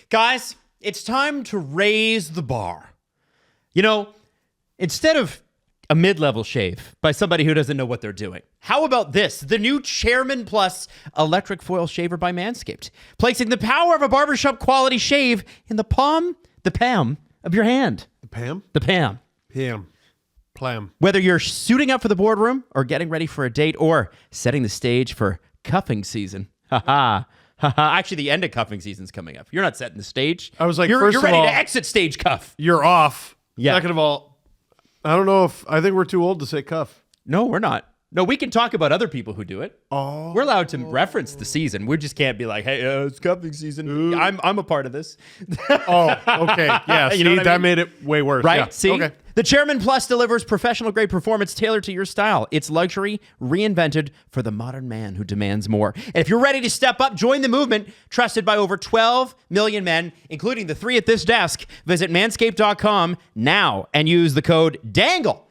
Guys, it's time to raise the bar. You know, instead of a mid-level shave by somebody who doesn't know what they're doing, how about this? The new Chairman Plus electric foil shaver by Manscaped, placing the power of a barbershop quality shave in the palm of your hand. The Pam? The Pam. Pam. Plam. Whether you're suiting up for the boardroom or getting ready for a date or setting the stage for cuffing season. Actually, the end of cuffing season's coming up. You're not setting the stage. I was like, you're first of ready all, to exit stage cuff. You're off. Yeah. Second of all, I don't know I think we're too old to say cuff. No, we're not. No, we can talk about other people who do it. Oh. We're allowed to reference the season. We just can't be like, hey, it's cuffing season. Ooh. I'm a part of this. Oh, okay. Yeah, You know what I that mean? made it way worse. Right? Yeah. See? Okay. The Chairman Plus delivers professional-grade performance tailored to your style. It's luxury reinvented for the modern man who demands more. And if you're ready to step up, join the movement trusted by over 12 million men, including the 3 at this desk. Visit manscaped.com now and use the code DANGLE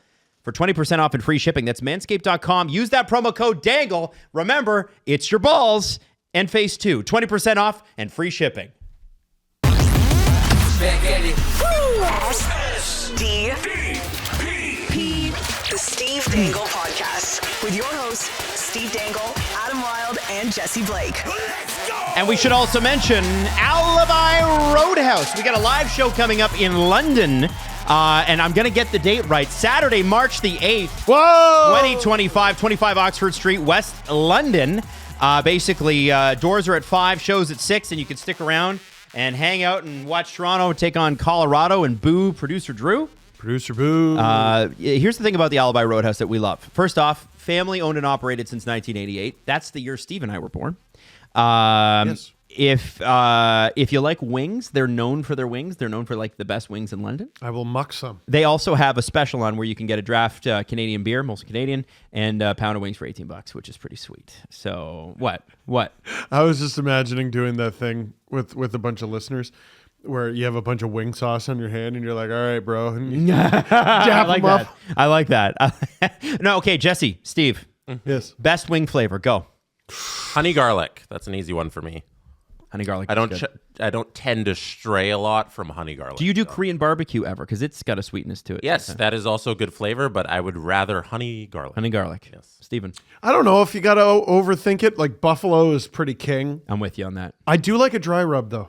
for 20% off and free shipping. That's manscaped.com. Use that promo code DANGLE. Remember, it's your balls and face too. 20% off and free shipping. SDP, the Steve Dangle Podcast, with your hosts, Steve Dangle, Adam Wilde, and Jesse Blake. And we should also mention Alibi Roadhouse. We got a live show coming up in London, and I'm going to get the date right. Saturday, March the 8th, Whoa! 2025, 25 Oxford Street, West London. Basically, doors are at 5, shows at 6, and you can stick around and hang out and watch Toronto take on Colorado and boo producer Drew. Producer Boo. Here's the thing about the Alibi Roadhouse that we love. First off, family owned and operated since 1988. That's the year Steve and I were born. Yes. If you like wings, they're known for their wings. They're known for like the best wings in London. I will muck some. They also have a special on where you can get a draft Canadian beer, mostly Canadian, and a pound of wings for $18, which is pretty sweet. So what? I was just imagining doing that thing with a bunch of listeners where you have a bunch of wing sauce on your hand and you're like, all right, bro. And you dap them up. I like that. No, okay, Jesse, Steve. Yes. Best wing flavor, go. Honey garlic. That's an easy one for me. Honey garlic. I is good. don't tend to stray a lot from honey garlic. Do you do Korean barbecue ever? Because it's got a sweetness to it. Yes, sometimes. that is also good flavor, but I would rather honey garlic. Honey garlic. Yes. Steven, I don't know if you got to overthink it. Like buffalo is pretty king. I'm with you on that. I do like a dry rub though.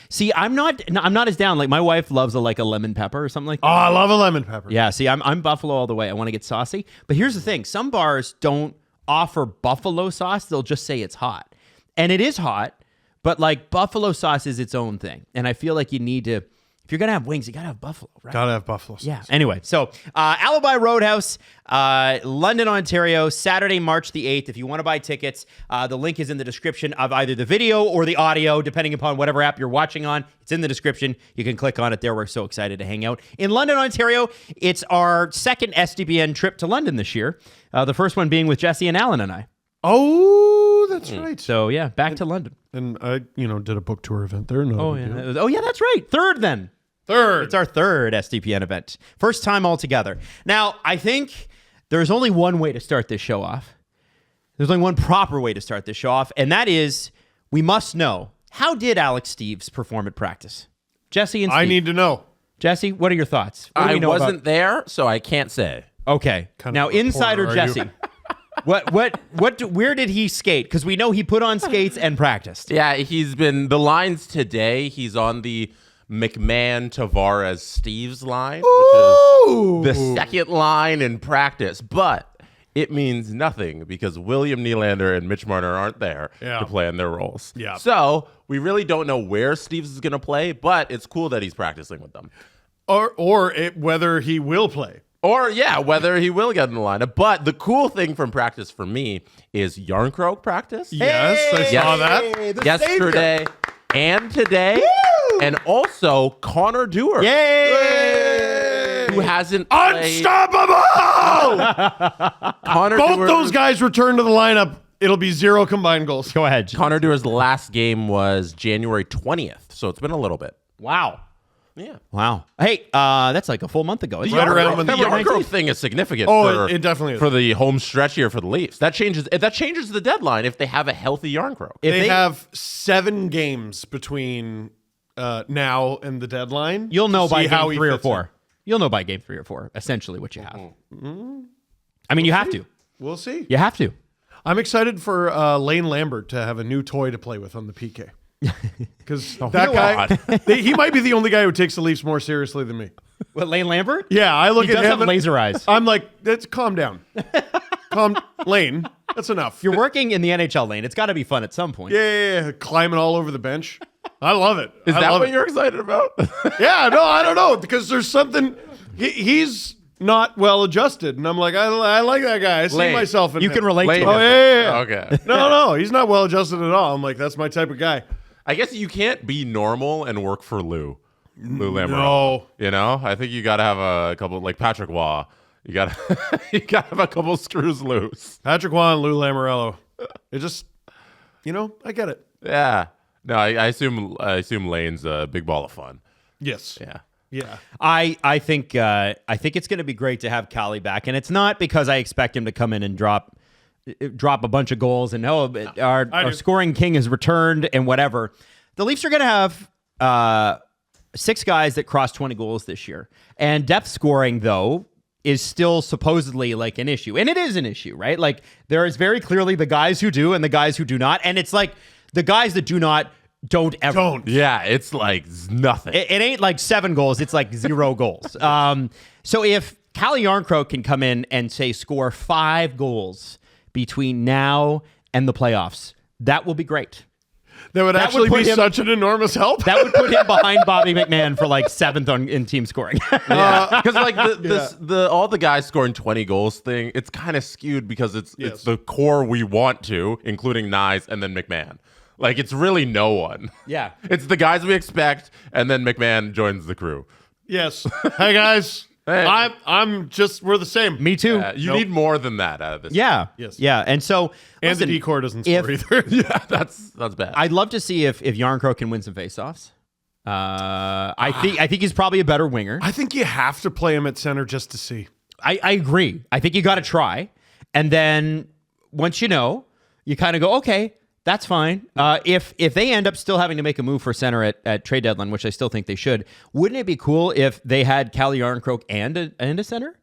See, I'm not as down. Like my wife loves a lemon pepper or something like that. Oh, I love a lemon pepper. Yeah, see, I'm buffalo all the way. I want to get saucy. But here's the thing. Some bars don't offer buffalo sauce. They'll just say it's hot. And it is hot, but like buffalo sauce is its own thing. And I feel like you need to, if you're going to have wings, you got to have buffalo, right? Gotta have buffalo sauce. Yeah. Anyway, so Alibi Roadhouse, London, Ontario, Saturday, March the 8th. If you want to buy tickets, the link is in the description of either the video or the audio, depending upon whatever app you're watching on. It's in the description. You can click on it there. We're so excited to hang out in London, Ontario. It's our second SDBN trip to London this year. The first one being with Jesse and Alan and I. Oh, that's right. So yeah, back to London. And I, did a book tour event there. Oh yeah, that's right. Third then. Third. It's our third SDPN event. First time altogether. Now, I think there's only one way to start this show off. There's only one proper way to start this show off, and that is we must know, how did Alex Steves perform at practice? Jesse and Steve. I need to know. Jesse, what are your thoughts? What do I we know wasn't there, so I can't say. Okay. Kind Now, of a reporter, insider are Jesse. you? Where did he skate? Because we know he put on skates and practiced. Yeah, he's been the lines today. He's on the McMahon Tavares Steves line, which is the second line in practice. But it means nothing because William Nylander and Mitch Marner aren't there to play in their roles. Yeah. So we really don't know where Steves is going to play, but it's cool that he's practicing with them. Whether he will play. Or, yeah, whether he will get in the lineup. But the cool thing from practice for me is Yarncroke practice. Yes, I saw that. Yesterday and today. Woo! And also Connor Dewar. Yay! Who hasn't played. Unstoppable! Connor Both Dewar, those guys return to the lineup. It'll be 0 combined goals. Go ahead. Connor Dewar's last game was January 20th. So it's been a little bit. Wow. Yeah. Wow. Hey, that's like a full month ago. The Right around when the Yarncroke thing is significant. Oh, it definitely is. For the home stretch here for the Leafs. That changes the deadline if they have a healthy Yarncroke. They have 7 games between now and the deadline. You'll know by game he 3 or fits 4. in. You'll know by game 3 or 4, essentially what you have. I mean, you have to. We'll see. You have to. I'm excited for Lane Lambert to have a new toy to play with on the PK. Because that guy, he might be the only guy who takes the Leafs more seriously than me. What, Lane Lambert? Yeah, I look He at does him have and laser eyes. I'm like, calm down. Lane, that's enough. You're working in the NHL lane. It's got to be fun at some point. Yeah, climbing all over the bench. I love it. Is I that love what it. you're excited about? Yeah, no, I don't know. Because there's something, he's not well adjusted. And I'm like, I like that guy. I see Lane, myself in You him. can relate Lane to Oh, him. yeah. Okay. No, he's not well adjusted at all. I'm like, that's my type of guy. I guess you can't be normal and work for Lou Lamoriello. No. You know, I think you got to have a couple, like Patrick Waugh. You got to have a couple screws loose. Patrick Waugh and Lou Lamoriello. It just, I get it. Yeah. No, I assume Lane's a big ball of fun. Yes. Yeah. Yeah. I think it's going to be great to have Callie back, and it's not because I expect him to come in and drop a bunch of goals and our scoring king has returned and whatever. The Leafs are going to have 6 guys that cross 20 goals this year, and depth scoring though is still supposedly like an issue, and it is an issue, right? Like there is very clearly the guys who do and the guys who do not, and it's like the guys that do not don't ever. Don't. Yeah, it's like nothing. It ain't like 7 goals. It's like 0 goals. So if Callie Yarncroke can come in and say score 5 goals between now and the playoffs, that will be great. That would actually put be him- such an enormous help. That would put him behind Bobby McMahon for like 7th in team scoring. Because like the all the guys scoring 20 goals thing, it's kind of skewed because it's the core we want to, including Nyes and then McMahon. Like it's really no one. Yeah. It's the guys we expect, and then McMahon joins the crew. Yes. Hey guys. Hey. We're the same. Me too. You need more than that out of this. Yeah. Yes. Yeah. And so And listen, the decor doesn't score either. Yeah, that's bad. I'd love to see if Yarncroke can win some faceoffs. I think he's probably a better winger. I think you have to play him at center just to see. I agree. I think you got to try. And then once you kind of go, okay, that's fine. If they end up still having to make a move for center at trade deadline, which I still think they should, wouldn't it be cool if they had Callie Yarncroke and a center?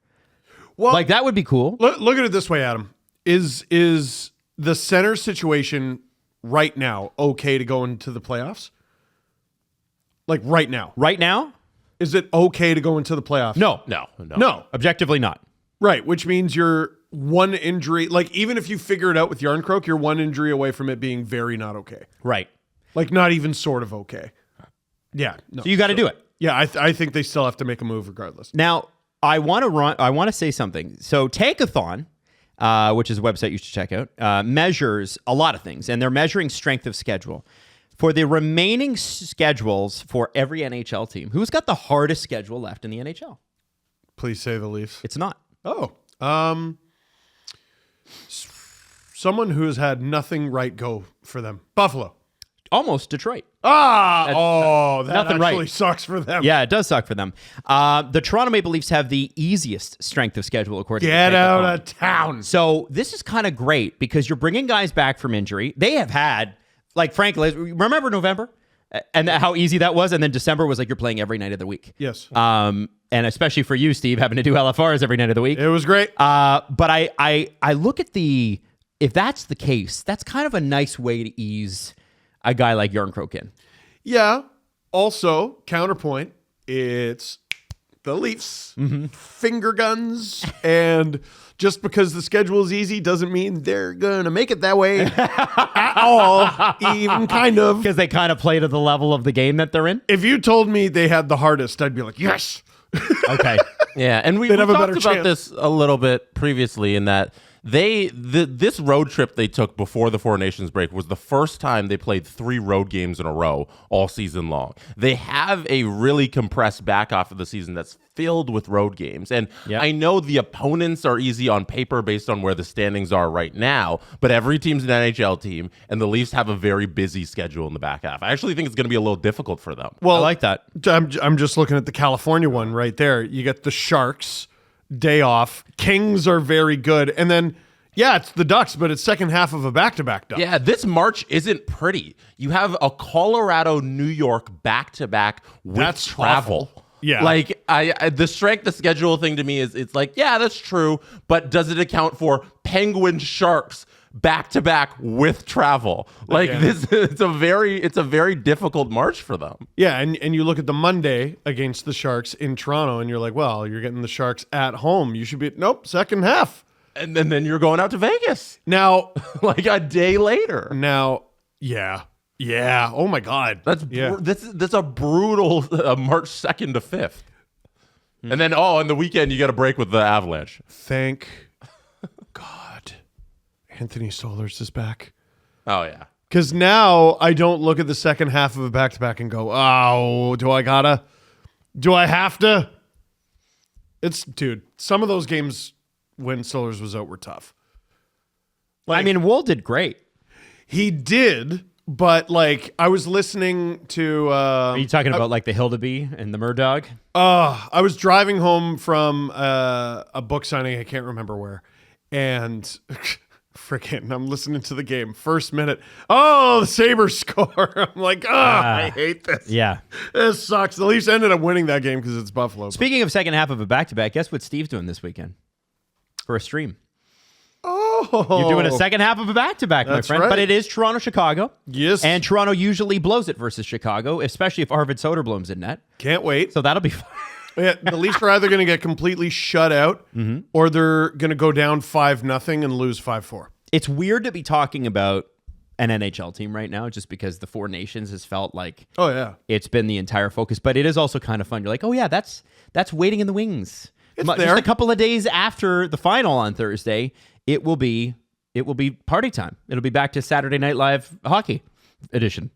Well, Like that would be cool. look at it this way, Adam. Is the center situation right now okay to go into the playoffs? Like right now. Right now? Is it okay to go into the playoffs? No. No. Objectively not. Right, which means you're one injury. Like even if you figure it out with Yarncroke, you're one injury away from it being very not okay. Right. Like not even sort of okay. Yeah. No. So you got to do it. Yeah, I think they still have to make a move regardless. Now, I want to say something. So Tankathon, which is a website you should check out, measures a lot of things, and they're measuring strength of schedule. For the remaining schedules for every NHL team, who's got the hardest schedule left in the NHL? Please say the Leafs. It's not. Oh. Someone who has had nothing right go for them. Buffalo. Almost Detroit. That nothing actually right. sucks for them. Yeah, it does suck for them. The Toronto Maple Leafs have the easiest strength of schedule according Get to out Tankathon. of town. So this is kind of great because you're bringing guys back from injury. They have had, like, frankly, remember November and how easy that was? And then December was like you're playing every night of the week. Yes. And especially for you, Steve, having to do LFRs every night of the week. It was great. But I look at if that's the case, that's kind of a nice way to ease a guy like Yarncroke in. Yeah. Also, counterpoint, it's the Leafs, finger guns, and just because the schedule is easy doesn't mean they're going to make it that way at all, even kind of. Because they kind of play to the level of the game that they're in. If you told me they had the hardest, I'd be like, yes. Okay. Yeah, and we They'd have a talked better about chance. this a little bit previously in that this road trip they took before the Four Nations break was the first time they played 3 road games in a row all season long. They have a really compressed back half of the season that's filled with road games. And Yep. I know the opponents are easy on paper based on where the standings are right now, but every team's an NHL team, and the Leafs have a very busy schedule in the back half. I actually think it's going to be a little difficult for them. Well, I like that. I'm just looking at the California one right there. You get the Sharks, day off. Kings are very good. And then Yeah, it's the Ducks, but it's second half of a back-to-back Duck. Yeah, this March isn't pretty. You have a Colorado-New York back-to-back with That's travel. awful. Yeah. Like, the strength of schedule thing to me is, it's like, yeah, that's true, but does it account for Penguins Sharks back-to-back with travel? Like, it's a very difficult March for them. Yeah, and you look at the Monday against the Sharks in Toronto, and you're like, well, you're getting the Sharks at home. You should be, nope, second half. And then you're going out to Vegas. Now, like a day later. Yeah. Oh my God. That's a brutal March 2nd to 5th. And then, on the weekend, you get a break with the Avalanche. Thank God Anthony Solars is back. Oh, yeah. Because now I don't look at the second half of a back-to-back and go, oh, do I have to? Dude, some of those games when Solars was out were tough. I mean, Wool did great. He did, but like I was listening to... Are you talking about like the Hildeby and the Murdog? I was driving home from a book signing, I can't remember where, and freaking, I'm listening to the game. First minute, the Sabres score. I'm like, I hate this. Yeah. This sucks. The Leafs ended up winning that game because it's Buffalo. Speaking of second half of a back-to-back, guess what Steve's doing this weekend for a stream? You're doing a second half of a back-to-back, my That's friend. right. But it is Toronto-Chicago. Yes. And Toronto usually blows it versus Chicago, especially if Arvid Soderblom's in net. Can't wait. So that'll be fun. Yeah, the Leafs are either going to get completely shut out or they're going to go down 5-0 and lose 5-4. It's weird to be talking about an NHL team right now just because the Four Nations has felt like it's been the entire focus. But it is also kind of fun. You're like, oh, yeah, that's waiting in the wings. It's Just there. a couple of days after the final on Thursday, it will be party time. It'll be back to Saturday Night Live hockey edition.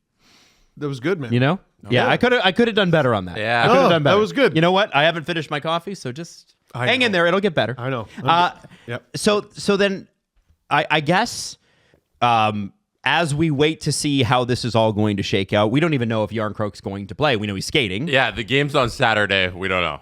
That was good, man. You know? Yeah, I could have done better on that. Yeah. I could have done better. That was good. You know what? I haven't finished my coffee, so just hang in there. It'll get better. I know. Yep. So then I guess as we wait to see how this is all going to shake out, we don't even know if Yarncroke's going to play. We know he's skating. Yeah, the game's on Saturday. We don't know.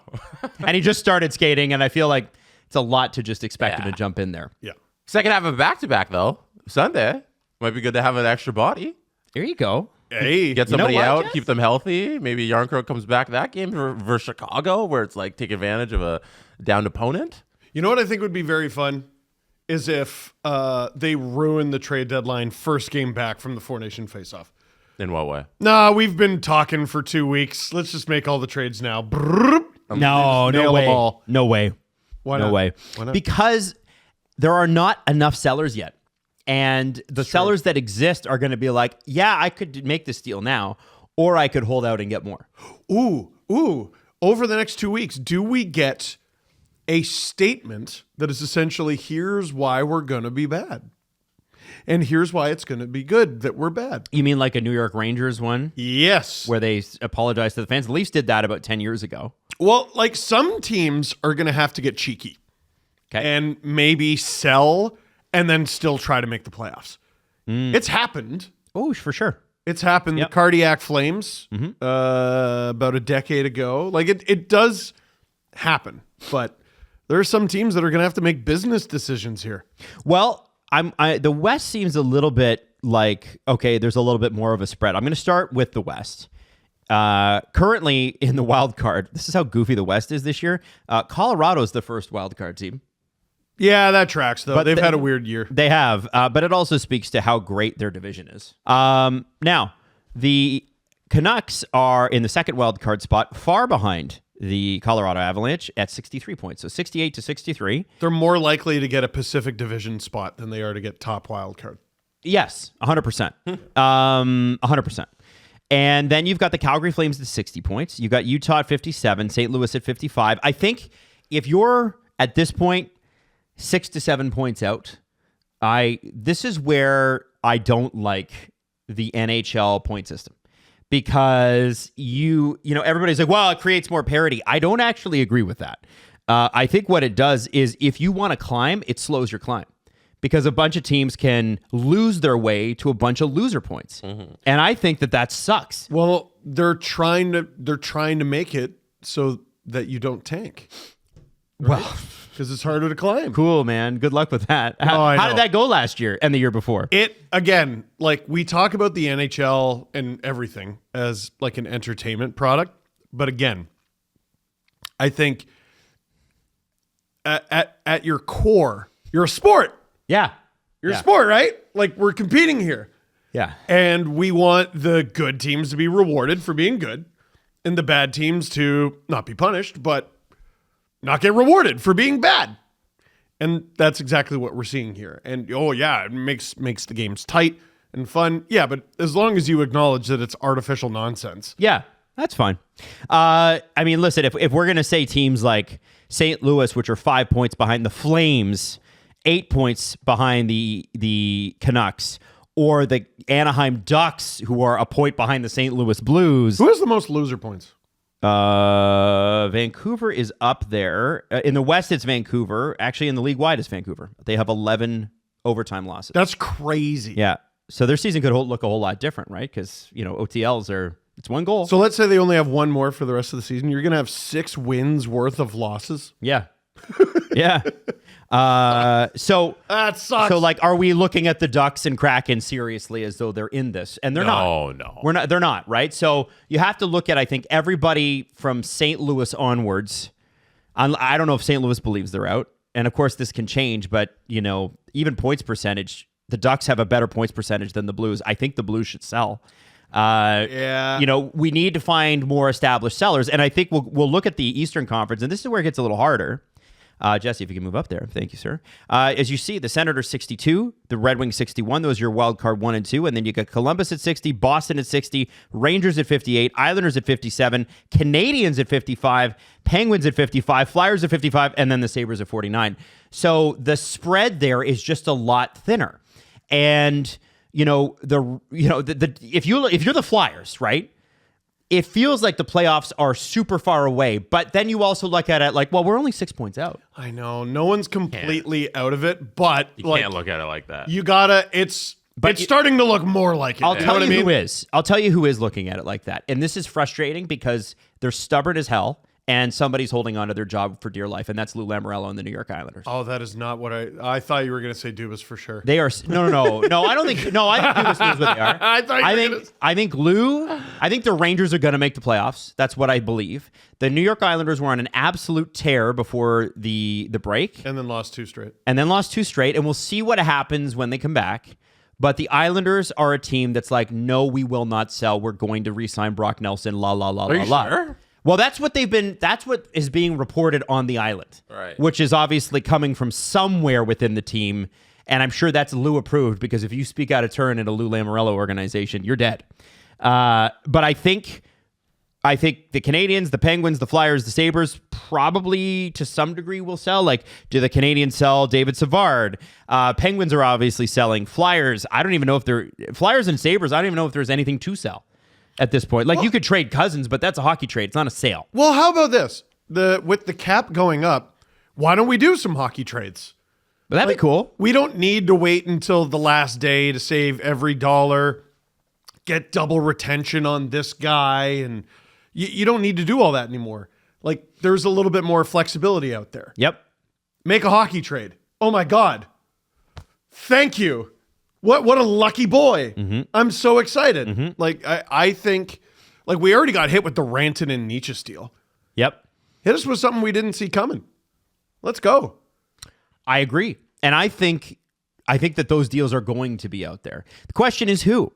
And he just started skating, and I feel like it's a lot to just expect him to jump in there. Yeah. Second half of back-to-back, though. Sunday. Might be good to have an extra body. There you go. Hey. Get somebody what, out, Jeff? keep them healthy. Maybe Yarncroke comes back that game versus Chicago, where it's like take advantage of a downed opponent. You know what I think would be very fun? Is if they ruin the trade deadline first game back from the Four Nation face-off. In what way? Nah, we've been talking for 2 weeks. Let's just make all the trades now. No nail way. them all. No way. Why No not? way. Why not? Because there are not enough sellers yet. And the sellers that exist are going to be like, yeah, I could make this deal now, or I could hold out and get more. Ooh. Over the next 2 weeks, do we get a statement that is essentially, here's why we're going to be bad? And here's why it's going to be good that we're bad. You mean like a New York Rangers one? Yes. Where they apologize to the fans? The Leafs did that about 10 years ago. Well, like some teams are going to have to get cheeky. Okay. And maybe sell and then still try to make the playoffs. It's happened. Oh, for sure. It's happened. Yep. The Cardiac Flames about a decade ago. Like it does happen, but there are some teams that are going to have to make business decisions here. Well, the West seems a little bit like, okay, there's a little bit more of a spread. I'm going to start with the West. Currently in the wild card, this is how goofy the West is this year. Colorado's the first wild card team. Yeah, that tracks, though. But They've had a weird year. They have, but it also speaks to how great their division is. Now, the Canucks are in the second wild card spot, far behind the Colorado Avalanche at 63 points. So 68 to 63. They're more likely to get a Pacific Division spot than they are to get top wild card. Yes, 100%. 100%. And then you've got the Calgary Flames at 60 points. You've got Utah at 57, St. Louis at 55. I think if you're at this point 6 to 7 points out, this is where I don't like the NHL point system. Because you know, everybody's like, well, it creates more parity. I don't actually agree with that. I think what it does is if you want to climb, it slows your climb. Because a bunch of teams can lose their way to a bunch of loser points. Mm-hmm. And I think that sucks. Well, they're trying to make it so that you don't tank. Right? Well, because it's harder to climb. Cool, man. Good luck with that. I How know. did that go last year and the year before? It, again, like we talk about the NHL and everything as like an entertainment product. But again, I think at your core, you're a sport. Yeah. You're a sport, right? Like we're competing here. Yeah. And we want the good teams to be rewarded for being good and the bad teams to not be punished, but not get rewarded for being bad. And that's exactly what we're seeing here. And it makes the games tight and fun. Yeah, but as long as you acknowledge that it's artificial nonsense. Yeah, that's fine. I mean, listen, if we're going to say teams like St. Louis, which are 5 points behind the Flames, 8 points behind the Canucks, or the Anaheim Ducks, who are a point behind the St. Louis Blues. Who has the most loser points? Vancouver is up there. In the West, it's Vancouver. Actually, in the league-wide, it's Vancouver. They have 11 overtime losses. That's crazy. Yeah. So their season could look a whole lot different, right? Because, OTLs it's one goal. So let's say they only have one more for the rest of the season. You're going to have 6 wins worth of losses. Yeah. Yeah. So that sucks. So are we looking at the Ducks and Kraken seriously as though they're in this? And they're not. No. We're not. They're not, right? So you have to look at, I think, everybody from St. Louis onwards. I don't know if St. Louis believes they're out. And of course this can change, but even points percentage, the Ducks have a better points percentage than the Blues. I think the Blues should sell. We need to find more established sellers. And I think we'll look at the Eastern Conference, and this is where it gets a little harder. Jesse, if you can move up there. Thank you, sir. As you see, the Senators 62, the Red Wings 61. Those are your wild card 1 and 2. And then you got Columbus at 60, Boston at 60, Rangers at 58, Islanders at 57, Canadiens at 55, Penguins at 55, Flyers at 55, and then the Sabres at 49. So the spread there is just a lot thinner. And if you're the Flyers, right? It feels like the playoffs are super far away, but then you also look at it like, well, we're only 6 points out. I know. No one's completely out of it, but You can't look at it like that. You gotta, it's starting to look more like it. I'll tell you who is. I'll tell you who is looking at it like that. And this is frustrating because they're stubborn as hell and somebody's holding on to their job for dear life, and that's Lou Lamoriello and the New York Islanders. Oh, that is not what I thought you were going to say Dubas for sure. They are no. I don't think. No, I think Dubas knows what they are. I think the Rangers are going to make the playoffs. That's what I believe. The New York Islanders were on an absolute tear before the break, and then lost 2 straight. And we'll see what happens when they come back. But the Islanders are a team that's like, no, we will not sell. We're going to re-sign Brock Nelson. La la la la la. Sure? Well, that's what is being reported on the island, right? Which is obviously coming from somewhere within the team. And I'm sure that's Lou approved, because if you speak out of turn in a Lou Lamoriello organization, you're dead. But I think the Canadiens, the Penguins, the Flyers, the Sabres probably to some degree will sell. Like, do the Canadiens sell David Savard? Penguins are obviously selling. Flyers, I don't even know if Flyers and Sabres, I don't even know if there's anything to sell at this point. Like, you could trade Cousins, but that's a hockey trade. It's not a sale. Well, how about this? With the cap going up, why don't we do some hockey trades? But that'd be cool. We don't need to wait until the last day to save every dollar, get double retention on this guy, and you don't need to do all that anymore. Like, there's a little bit more flexibility out there. Yep. Make a hockey trade. Oh my God. Thank you. What a lucky boy. Mm-hmm. I'm so excited. Mm-hmm. Like, I think, like, we already got hit with the Rantanen and Nietzsche steal. Yep. Hit us with something we didn't see coming. Let's go. I agree. And I think that those deals are going to be out there. The question is who?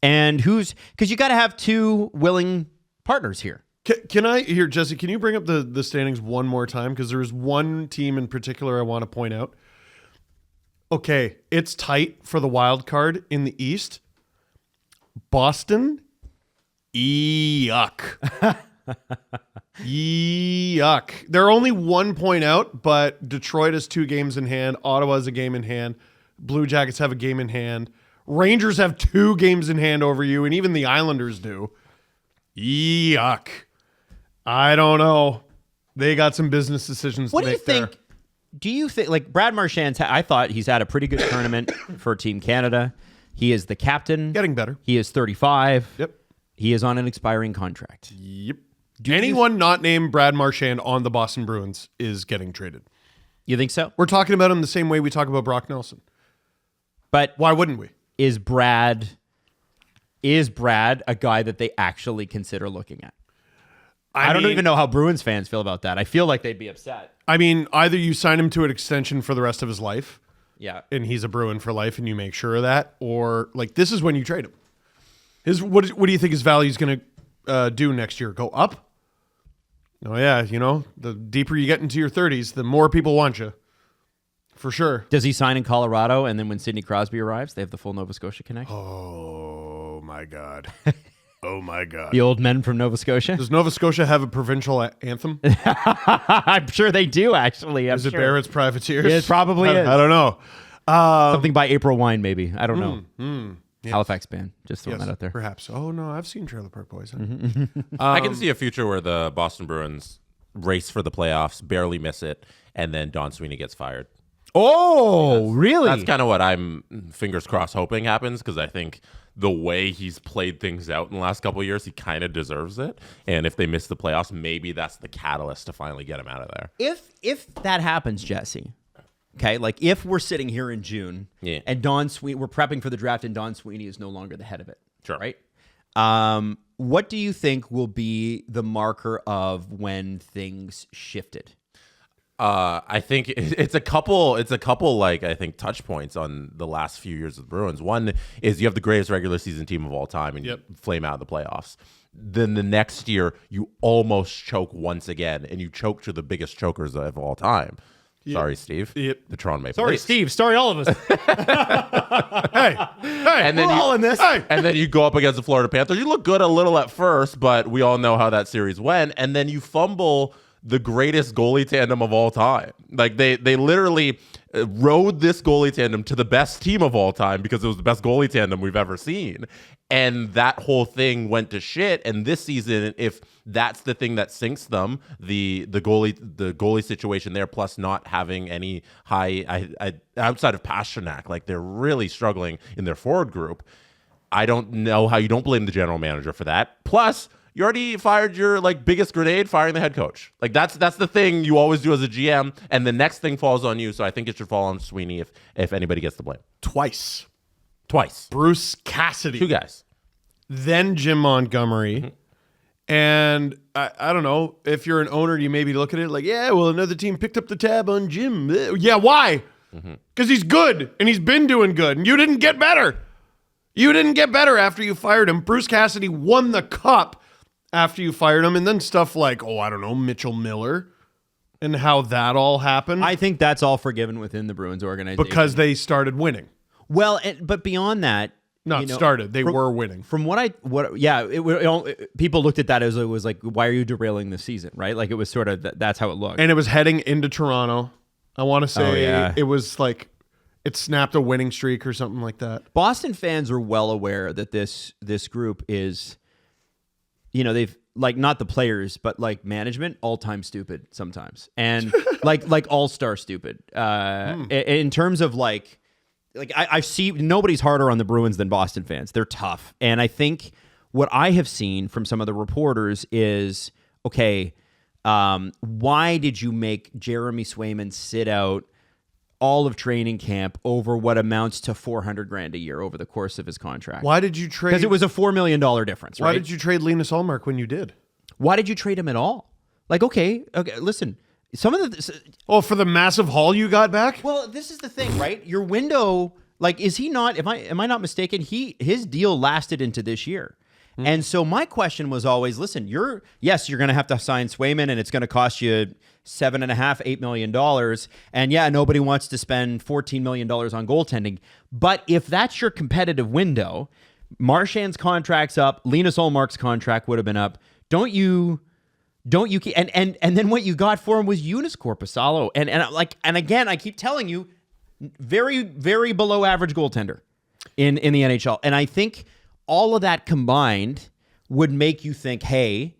And who's, because you got to have 2 willing partners here. Can I, here, Jesse, can you bring up the standings one more time? Because there's one team in particular I want to point out. Okay, it's tight for the wild card in the East. Boston, yuck. Yuck. They're only 1 point out, but Detroit has 2 games in hand. Ottawa has a game in hand. Blue Jackets have a game in hand. Rangers have 2 games in hand over you, and even the Islanders do. Yuck. I don't know. They got some business decisions to make there. What do you think? Do you think, like, Brad Marchand's, I thought he's had a pretty good tournament for Team Canada. He is the captain. Getting better. He is 35. Yep. He is on an expiring contract. Yep. Anyone not named Brad Marchand on the Boston Bruins is getting traded. You think so? We're talking about him the same way we talk about Brock Nelson. But Why wouldn't we? is Brad a guy that they actually consider looking at? I don't even know how Bruins fans feel about that. I feel like they'd be upset. I mean, either you sign him to an extension for the rest of his life, Yeah. and he's a Bruin for life, and you make sure of that, or like this is when you trade him. What do you think his value is going to do next year? Go up? Oh yeah, the deeper you get into your 30s, the more people want you, for sure. Does he sign in Colorado, and then when Sidney Crosby arrives, they have the full Nova Scotia connection? Oh my God. Oh my God. The old men from Nova Scotia? Does Nova Scotia have a provincial anthem? I'm sure they do, actually. Is it Barrett's Privateers? It probably is. I don't know. Something by April Wine, maybe. I don't know. Yes. Halifax band. Just throwing that out there. Perhaps. Oh, no, I've seen Trailer Park Boys. Huh? I can see a future where the Boston Bruins race for the playoffs, barely miss it, and then Don Sweeney gets fired. Oh, really? That's kind of what I'm, fingers crossed, hoping happens, because I think the way he's played things out in the last couple of years, he kind of deserves it. And if they miss the playoffs, maybe that's the catalyst to finally get him out of there. If that happens, Jesse, okay, like if we're sitting here in June and Don Sweeney, we're prepping for the draft and Don Sweeney is no longer the head of it. Sure. Right? What do you think will be the marker of when things shifted? I think it's a couple like I think touch points on the last few years of the Bruins. One is you have the greatest regular season team of all time and you flame out of the playoffs. Then the next year you almost choke once again, and you choke to the biggest chokers of all time. Yep. Sorry, Steve. Yep. The Toronto Maple Sorry, Leafs. Steve. Sorry, all of us. Hey, and then we're all in this. Hey. And then you go up against the Florida Panthers. You look good a little at first, but we all know how that series went. And then you fumble the greatest goalie tandem of all time. Like they literally rode this goalie tandem to the best team of all time because it was the best goalie tandem we've ever seen. And that whole thing went to shit. And this season, if that's the thing that sinks them, the goalie situation there, plus not having any high outside of Pasternak, like they're really struggling in their forward group. I don't know how you don't blame the general manager for that. Plus, you already fired your biggest grenade, firing the head coach. Like that's the thing you always do as a GM, and the next thing falls on you. So I think it should fall on Sweeney if anybody gets the blame. twice. Bruce Cassidy. 2 guys. Then Jim Montgomery. And I don't know, if you're an owner, you maybe look at it like, yeah, well, another team picked up the tab on Jim. Yeah, why? Because he's good, and he's been doing good, and you didn't get better. You didn't get better after you fired him. Bruce Cassidy won the cup after you fired him, and then stuff like, I don't know, Mitchell Miller and how that all happened. I think that's all forgiven within the Bruins organization. Because they started winning. Well, but beyond that, They were winning. From people looked at that as it was like, why are you derailing the season, right? Like it was sort of that's how it looked. And it was heading into Toronto. I want to say it was like it snapped a winning streak or something like that. Boston fans are well aware that this group is, they've not the players, but management, all-time stupid sometimes, and like all-star stupid. In terms of I see nobody's harder on the Bruins than Boston fans. They're tough, and I think what I have seen from some of the reporters is why did you make Jeremy Swayman sit out all of training camp over what amounts to $400,000 a year over the course of his contract? Why did you trade? Because it was a $4 million difference, right? Why did you trade Linus Ullmark when you did? Why did you trade him at all? Okay, listen. Some of the for the massive haul you got back? Well, this is the thing, right? Your window, is he not? Am I not mistaken? His deal lasted into this year. And so my question was always, listen, you're going to have to sign Swayman, and it's going to cost you $7.5-8 million. And nobody wants to spend $14 million on goaltending. But if that's your competitive window, Marchand's contract's up, Linus Ullmark's contract would have been up. Don't you and then what you got for him was Eunice Korpisalo. And again, I keep telling you, very, very below average goaltender in the NHL. And I think all of that combined would make you think, hey,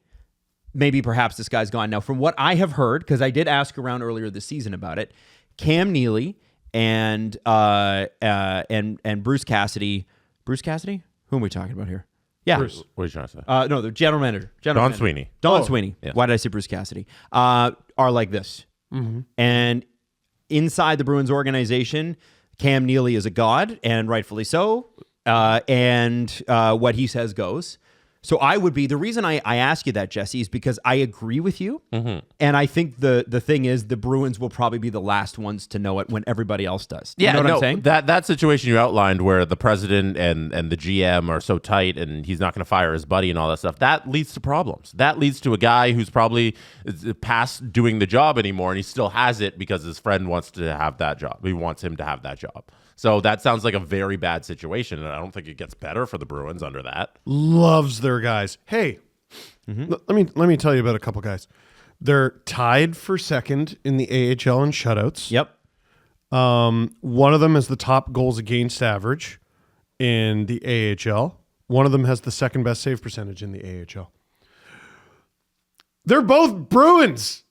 maybe perhaps this guy's gone. Now, from what I have heard, because I did ask around earlier this season about it, Cam Neely and Bruce Cassidy. Bruce Cassidy? Who am we talking about here? Yeah. Bruce. What are you trying to say? No, the general manager. Don Sweeney. Don Sweeney. Yeah. Why did I say Bruce Cassidy? Are like this. And inside the Bruins organization, Cam Neely is a god, and rightfully so. And what he says goes. So the reason I ask you that, Jesse, is because I agree with you. And I think the thing is the Bruins will probably be the last ones to know it when everybody else does. You know what I'm saying? That situation you outlined where the president and the GM are so tight and he's not going to fire his buddy and all that stuff, that leads to problems. That leads to a guy who's probably past doing the job anymore and he still has it because his friend wants to have that job. He wants him to have that job. So that sounds like a very bad situation, and I don't think it gets better for the Bruins under that. Loves their guys. Hey, let me tell you about a couple guys. They're tied for second in the AHL in shutouts. Yep. One of them has the top goals against average in the AHL. One of them has the second best save percentage in the AHL. They're both Bruins.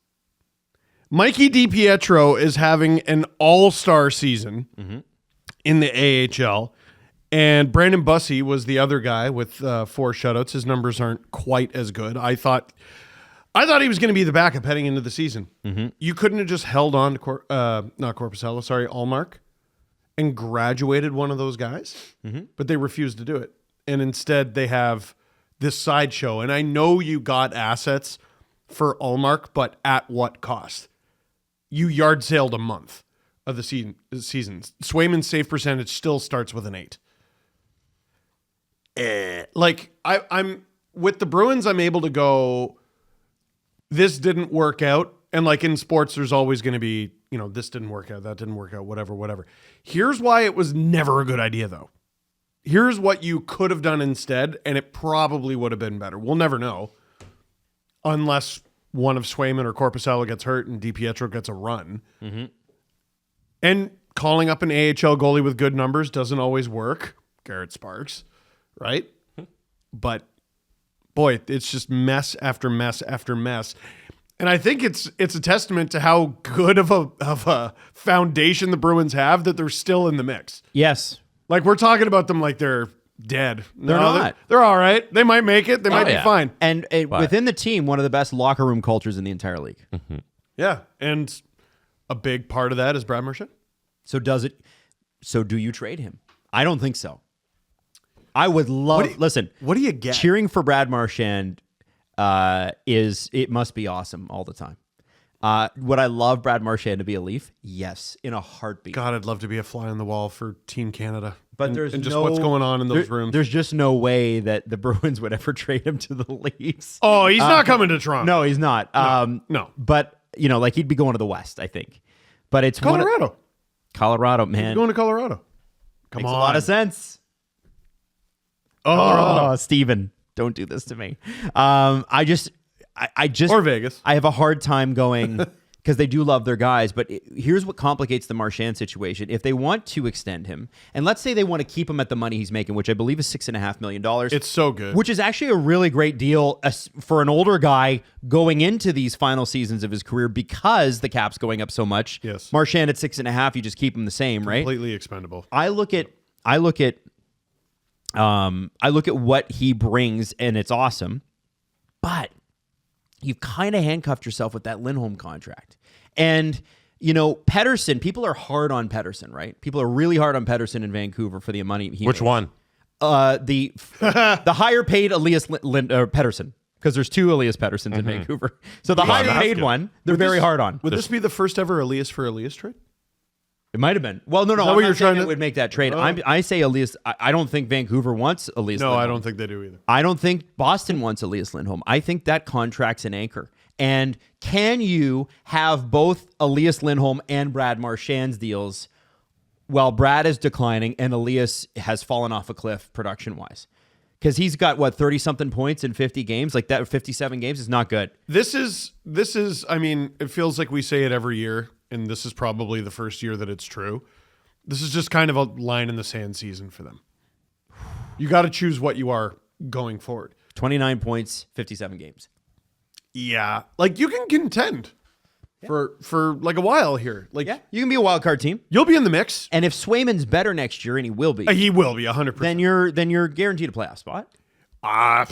Mikey DiPietro is having an all-star season in the AHL, and Brandon Bussey was the other guy with 4 shutouts. His numbers aren't quite as good. I thought he was going to be the backup heading into the season. You couldn't have just held on to Allmark and graduated one of those guys, but they refused to do it. And instead they have this sideshow. And I know you got assets for Allmark, but at what cost? You yard sailed a month of the season. Swayman's save percentage still starts with an 8. I'm with the Bruins, I'm able to go, this didn't work out. And like in sports, there's always going to be, this didn't work out, that didn't work out, whatever. Here's why it was never a good idea, though. Here's what you could have done instead, and it probably would have been better. We'll never know unless one of Swayman or Korpisalo gets hurt and DiPietro gets a run. And calling up an AHL goalie with good numbers doesn't always work. Garrett Sparks, right? But boy, it's just mess after mess after mess. And I think it's a testament to how good of a foundation the Bruins have that they're still in the mix. Yes. Like we're talking about them like they're dead. They're not. They're all right. They might make it. They might be fine. And within the team, one of the best locker room cultures in the entire league. Yeah. And a big part of that is Brad Marchand. So do you trade him? I don't think so. I would love, listen. What do you get? Cheering for Brad Marchand it must be awesome all the time. Would I love Brad Marchand to be a Leaf? Yes, in a heartbeat. God, I'd love to be a fly on the wall for Team Canada. But there's just what's going on in those rooms. There's just no way that the Bruins would ever trade him to the Leafs. Oh, he's not coming to Toronto. No, he's not. No. But he'd be going to the West, I think. But it's Colorado, man. He's going to Colorado. Makes a lot of sense. Oh, Steven, don't do this to me. I just or Vegas. I have a hard time going because they do love their guys. But here's what complicates the Marchand situation. If they want to extend him, and let's say they want to keep him at the money he's making, which I believe is $6.5 million. It's so good. Which is actually a really great deal for an older guy going into these final seasons of his career because the cap's going up so much. Yes. Marchand at 6.5, you just keep him the same, right? Completely expendable. I look at what he brings, and it's awesome. But you've kind of handcuffed yourself with that Lindholm contract. And, Pettersson, people are hard on Pettersson, right? People are really hard on Pettersson in Vancouver for the money he Which makes. one? The higher paid Elias Pettersson, because there's 2 Elias Petterssons in Vancouver. So the higher paid one, they're very hard on. Would this be the first ever Elias for Elias trade? It might have been. Well, no. I'm what not you're saying trying it to would make that trade. I say Elias. I don't think Vancouver wants Elias. No, Lindholm. I don't think they do either. I don't think Boston wants Elias Lindholm. I think that contract's an anchor. And can you have both Elias Lindholm and Brad Marchand's deals while Brad is declining and Elias has fallen off a cliff production-wise? Because he's got, 30-something points in 50 games? Like that, 57 games is not good. This is. I mean, it feels like we say it every year, and this is probably the first year that it's true. This is just kind of a line in the sand season for them. You got to choose what you are going forward. 29 points, 57 games. Yeah. Like, you can contend for like a while here. Like, you can be a wild card team. You'll be in the mix. And if Swayman's better next year, and he will be. He will be 100%. Then you're guaranteed a playoff spot. I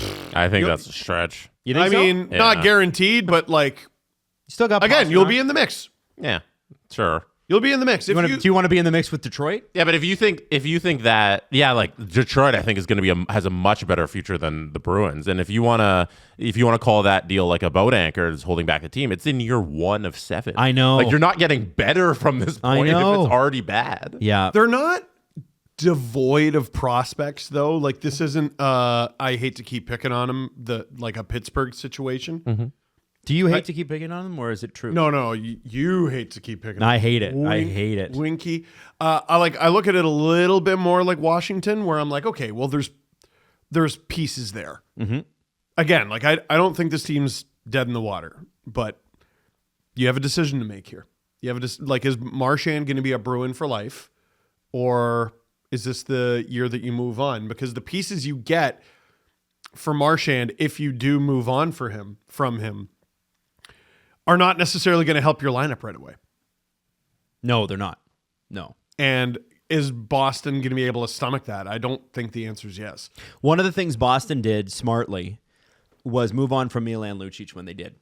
think that's a stretch. You think so? Not guaranteed, but like, you still got again, you'll be in the mix. Yeah, sure. You'll be in the mix. Do you want to be in the mix with Detroit? Yeah, but if you think that, yeah, like Detroit, I think is going to be has a much better future than the Bruins. And if you want to call that deal like a boat anchor is holding back the team, it's in year 1 of 7. I know. Like, you're not getting better from this point if it's already bad. Yeah. They're not devoid of prospects, though. Like, this isn't, I hate to keep picking on them, like a Pittsburgh situation. Mm-hmm. Do you hate to keep picking on them, or is it true? No, you hate to keep picking on them. I hate it. I hate it. Winky. I look at it a little bit more like Washington, where I'm like, okay, well, there's pieces there. Mm-hmm. Again, like, I don't think this team's dead in the water, but you have a decision to make here. You have is Marchand going to be a Bruin for life, or is this the year that you move on? Because the pieces you get for Marchand, if you do move on from him, are not necessarily going to help your lineup right away. No, they're not. No. And is Boston going to be able to stomach that? I don't think the answer is yes. One of the things Boston did smartly was move on from Milan Lucic when they did.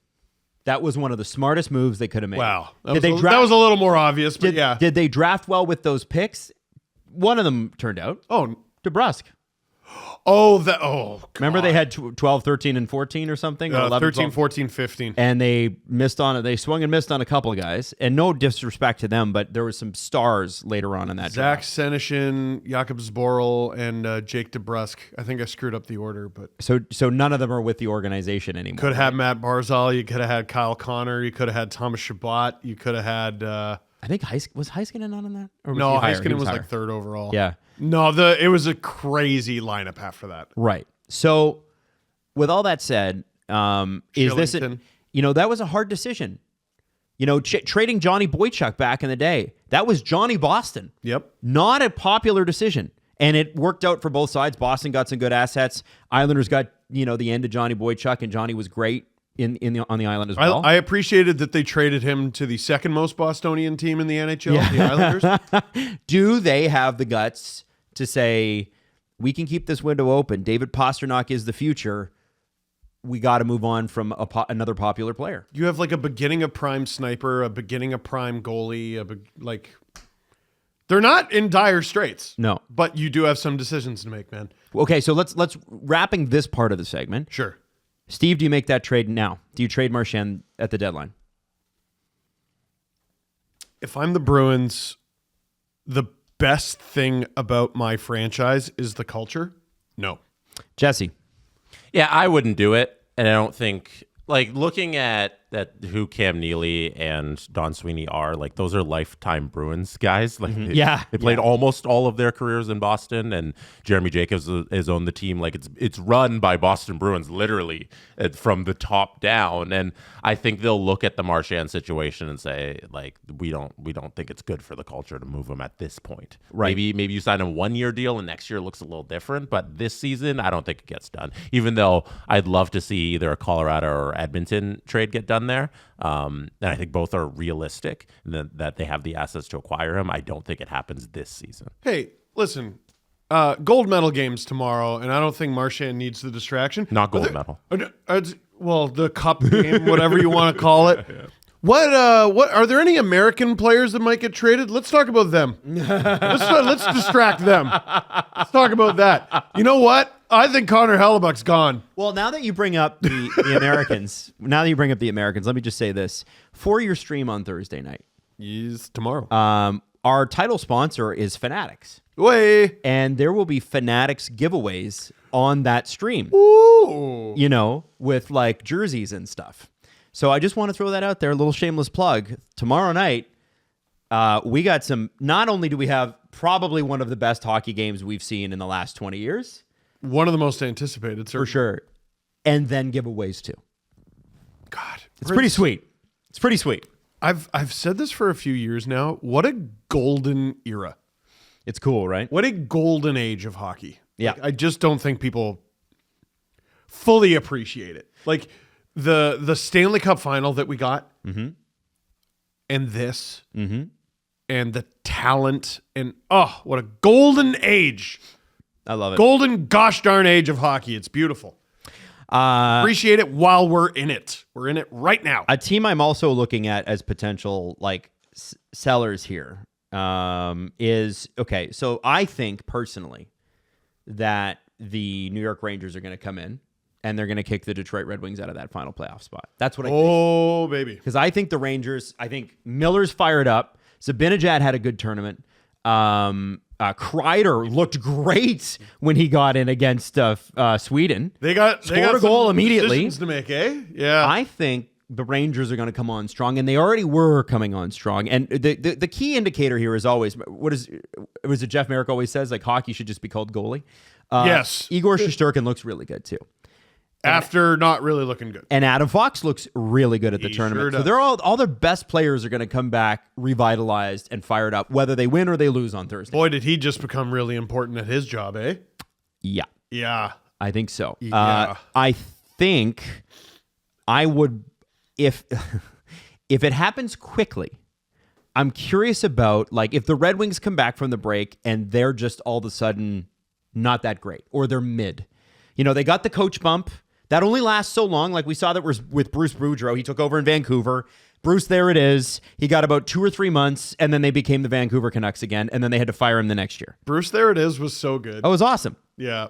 That was one of the smartest moves they could have made. Wow. That was a little more obvious, but yeah. Did they draft well with those picks? One of them turned out. Oh, DeBrusk. God. Remember they had 12, 13, and 14 or something? Or 11, 13, 12? 14, 15. And they missed on it. They swung and missed on a couple of guys. And no disrespect to them, but there were some stars later on in that Zach draft. Senyshyn, Jakob Zboril, and Jake DeBrusk. I think I screwed up the order, but So none of them are with the organization anymore. could have had Matt Barzal. You could have had Kyle Connor. You could have had Thomas Chabot. You could have had. I think was Heiskanen not on that? Or was No, he higher? He Heiskanen was higher. like 3rd overall. Yeah. No, it was a crazy lineup after that. Right. So, with all that said, is this Shillington. that was a hard decision. Trading Johnny Boychuk back in the day, that was Johnny Boston. Yep. Not a popular decision, and it worked out for both sides. Boston got some good assets. Islanders got the end of Johnny Boychuk, and Johnny was great on the island as well. I appreciated that they traded him to the second most Bostonian team in the NHL, the Islanders. Do they have the guts to say, we can keep this window open? David Pastrnak is the future. We got to move on from another popular player. You have like a beginning of prime sniper, a beginning of prime goalie, they're not in dire straits. No. But you do have some decisions to make, man. Okay, so let's wrapping this part of the segment. Sure. Steve, do you make that trade now? Do you trade Marchand at the deadline? If I'm the Bruins, the best thing about my franchise is the culture. No. Jesse. Yeah, I wouldn't do it. And I don't think, like, looking at who Cam Neely and Don Sweeney are, like, those are lifetime Bruins guys. Like, they played almost all of their careers in Boston, and Jeremy Jacobs is on the team. Like, it's run by Boston Bruins, literally, from the top down. And I think they'll look at the Marchand situation and say, like, we don't think it's good for the culture to move him at this point. Right. Maybe you sign a 1-year deal and next year looks a little different, but this season, I don't think it gets done. Even though I'd love to see either a Colorado or Edmonton trade get done there. And I think both are realistic, and that they have the assets to acquire him. I don't think it happens this season. Hey, listen, gold medal games tomorrow, and I don't think Marchand needs the distraction. Not gold medal. Well, the cup game, whatever you want to call it. Yeah. What are there any American players that might get traded? Let's talk about them. Let's distract them. Let's talk about that. You know what? I think Connor Hellebuck's gone. Well, now that you bring up the Americans, let me just say this. For your stream on Thursday night. Yes, tomorrow. Our title sponsor is Fanatics. Way. And there will be Fanatics giveaways on that stream. Ooh. With like jerseys and stuff. So I just want to throw that out there, a little shameless plug. Tomorrow night, we got some, not only do we have probably one of the best hockey games we've seen in the last 20 years. One of the most anticipated, certainly. For sure. And then giveaways too. God. It's pretty sweet. It's pretty sweet. I've said this for a few years now. What a golden era. It's cool, right? What a golden age of hockey. Yeah. I just don't think people fully appreciate it. Like the Stanley Cup final that we got, and this, and the talent, and what a golden age. I love it. Golden gosh darn age of hockey. It's beautiful. Appreciate it while we're in it. We're in it right now. A team I'm also looking at as potential like sellers here is, okay, so I think personally that the New York Rangers are going to come in and they're going to kick the Detroit Red Wings out of that final playoff spot. That's what I think. Oh, baby. Because I think the Rangers, I think Miller's fired up. Zibanejad had a good tournament. Kreider looked great when he got in against Sweden. They got a goal some immediately decisions to make, eh? Yeah. I think the Rangers are going to come on strong, and they already were coming on strong. And the key indicator here is always, was it Jeff Merrick always says, like, hockey should just be called goalie? Yes. Igor Shesterkin looks really good too. After not really looking good. And Adam Fox looks really good at the tournament. Sure So does. they're all their best players are going to come back revitalized and fired up, whether they win or they lose on Thursday. Boy, did he just become really important at his job, eh? Yeah. Yeah. I think so. Yeah. I think I would, if it happens quickly, I'm curious about, like, if the Red Wings come back from the break and they're just all of a sudden not that great, or they're mid. You know, they got the coach bump. That only lasts so long. Like we saw that was with Bruce Boudreau. He took over in Vancouver. Bruce, there it is. He got about 2 or 3 months, and then they became the Vancouver Canucks again, and then they had to fire him the next year. Bruce, there it is, was so good. Oh, it was awesome. Yeah.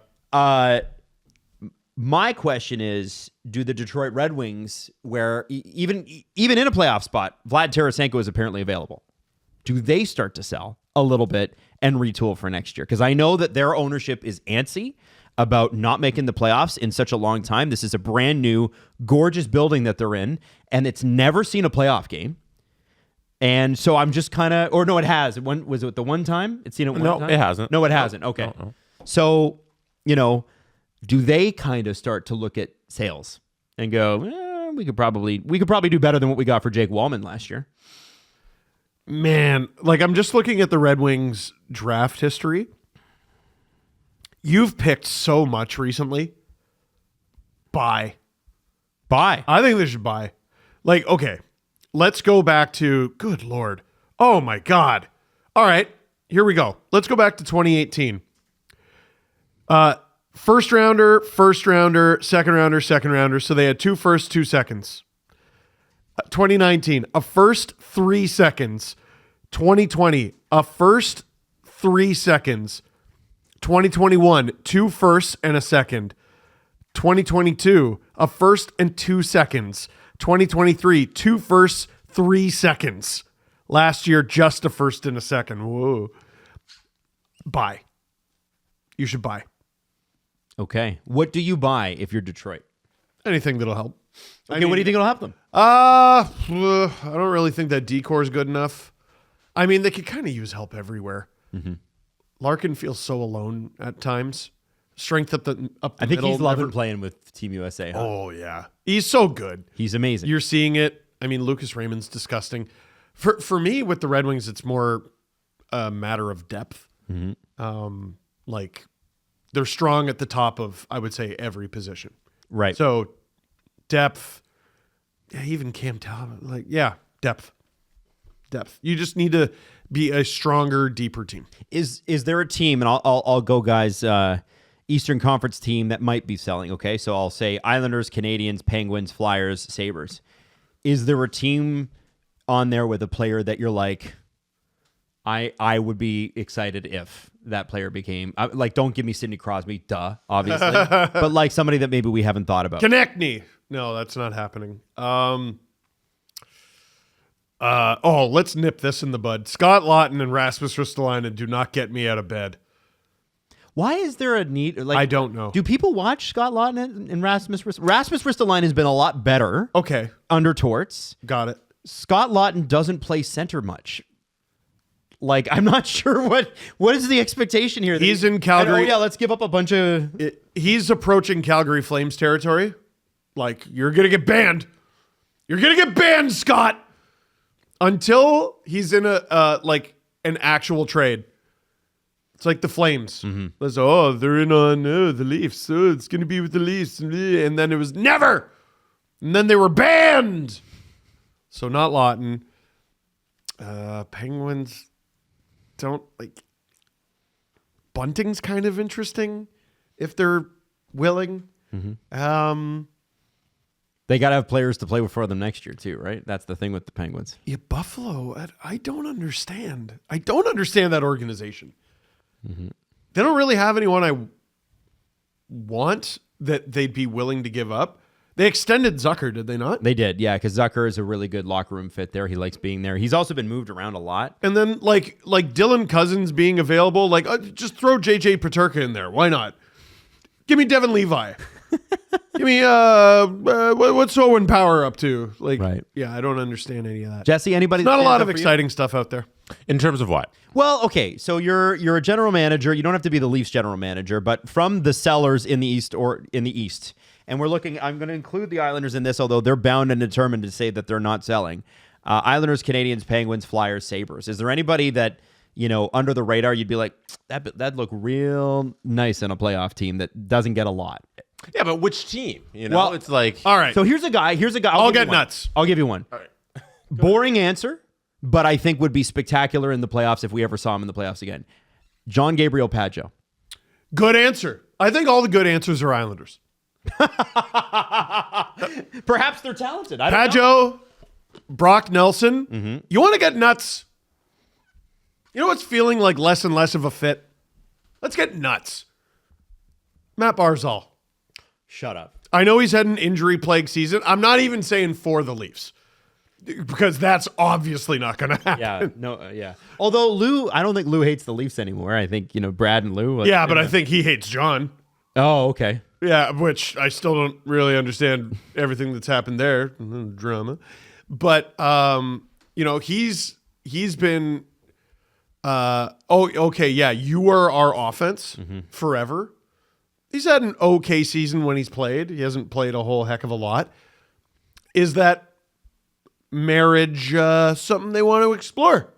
My question is, do the Detroit Red Wings, where even in a playoff spot, Vlad Tarasenko is apparently available, do they start to sell a little bit and retool for next year? Because I know that their ownership is antsy about not making the playoffs in such a long time. This is a brand new, gorgeous building that they're in, and it's never seen a playoff game. And so I'm just kind of, or no, it has. Was it the one time? It's seen it one time? No, it hasn't. No, it hasn't. Okay. No. So, you know, do they kind of start to look at sales and go, we could probably do better than what we got for Jake Wallman last year? Man, like I'm just looking at the Red Wings draft history. You've picked so much recently. Buy. I think they should buy. Like, okay, let's go back to, good Lord. Oh my God. All right, here we go. Let's go back to 2018. First rounder, second rounder. So they had 2 firsts, 2 seconds. 2019, a first, 3 seconds. 2020, a first, 3 seconds. 2021, 2 firsts and a second. 2022, a first and 2 seconds. 2023, 2 firsts, 3 seconds. Last year, just a first and a second. Whoa. Buy. You should buy. Okay. What do you buy if you're Detroit? Anything that'll help. Okay, what do you think will help them? I don't really think that decor is good enough. I mean, they could kind of use help everywhere. Mm-hmm. Larkin feels so alone at times. Strength up the I think middle, he's loving playing with Team USA. Huh? Oh, yeah. He's so good. He's amazing. You're seeing it. I mean, Lucas Raymond's disgusting. For me, with the Red Wings, it's more a matter of depth. Mm-hmm. Like, they're strong at the top of, I would say, every position. Right. So, depth. Yeah, even Cam Talbot. Like, yeah, depth. You just need to be a stronger, deeper team. Is there a team, and I'll go, guys, Eastern Conference team that might be selling, okay? So I'll say Islanders, Canadiens, Penguins, Flyers, Sabres. Is there a team on there with a player that you're like, I would be excited if that player became, like, don't give me Sidney Crosby, obviously, but like somebody that maybe we haven't thought about. Konechny. No, that's not happening. Let's nip this in the bud. Scott Laughton and Rasmus Ristolainen do not get me out of bed. Why is there a need? Like, I don't know. Do people watch Scott Laughton and Rasmus Ristolainen? Rasmus Ristolainen has been a lot better. Okay. Under Torts. Got it. Scott Laughton doesn't play center much. Like, I'm not sure what is the expectation here. He's in Calgary. Oh, yeah, let's give up a bunch of... He's approaching Calgary Flames territory. Like, you're going to get banned. You're going to get banned, Scott. Until he's in an actual trade. It's like the Flames. Mm-hmm. They're in on the Leafs. Oh, it's going to be with the Leafs. And then it was never. And then they were banned. So not Laughton. Penguins don't like. Bunting's kind of interesting if they're willing. Mm-hmm. They got to have players to play for them next year too, right? That's the thing with the Penguins. Yeah, Buffalo, I don't understand. I don't understand that organization. Mm-hmm. They don't really have anyone I want that they'd be willing to give up. They extended Zucker, did they not? They did, yeah, because Zucker is a really good locker room fit there. He likes being there. He's also been moved around a lot. And then like Dylan Cousins being available, just throw JJ Peterka in there. Why not? Give me Devin Levi. Give me what's Owen Power up to? Right. Yeah, I don't understand any of that. Jesse, anybody? Not a lot of exciting stuff out there. In terms of what? Well, okay, so you're a general manager. You don't have to be the Leafs general manager, but from the sellers in the East or in the East. And we're looking, I'm going to include the Islanders in this, although they're bound and determined to say that they're not selling. Islanders, Canadiens, Penguins, Flyers, Sabres. Is there anybody that, under the radar, you'd be like, that'd look real nice in a playoff team that doesn't get a lot? Yeah, but which team? Well, it's like... All right. So here's a guy. I'll get nuts. I'll give you one. All right. Boring answer, but I think would be spectacular in the playoffs if we ever saw him in the playoffs again. John Gabriel Padjo. Good answer. I think all the good answers are Islanders. Perhaps they're talented. I don't know. Padjo, Brock Nelson. You want to get nuts? You know what's feeling like less and less of a fit? Let's get nuts. Matt Barzal. Shut up. I know he's had an injury-plagued season. I'm not even saying for the Leafs because that's obviously not going to happen. Yeah, no, yeah. Although Lou, I don't think Lou hates the Leafs anymore. I think, Brad and Lou. Yeah, but I think he hates John. Oh, okay. Yeah, which I still don't really understand everything that's happened there. Drama. But, he's been, okay, yeah, you were our offense forever. He's had an okay season when he's played. He hasn't played a whole heck of a lot. Is that marriage something they want to explore?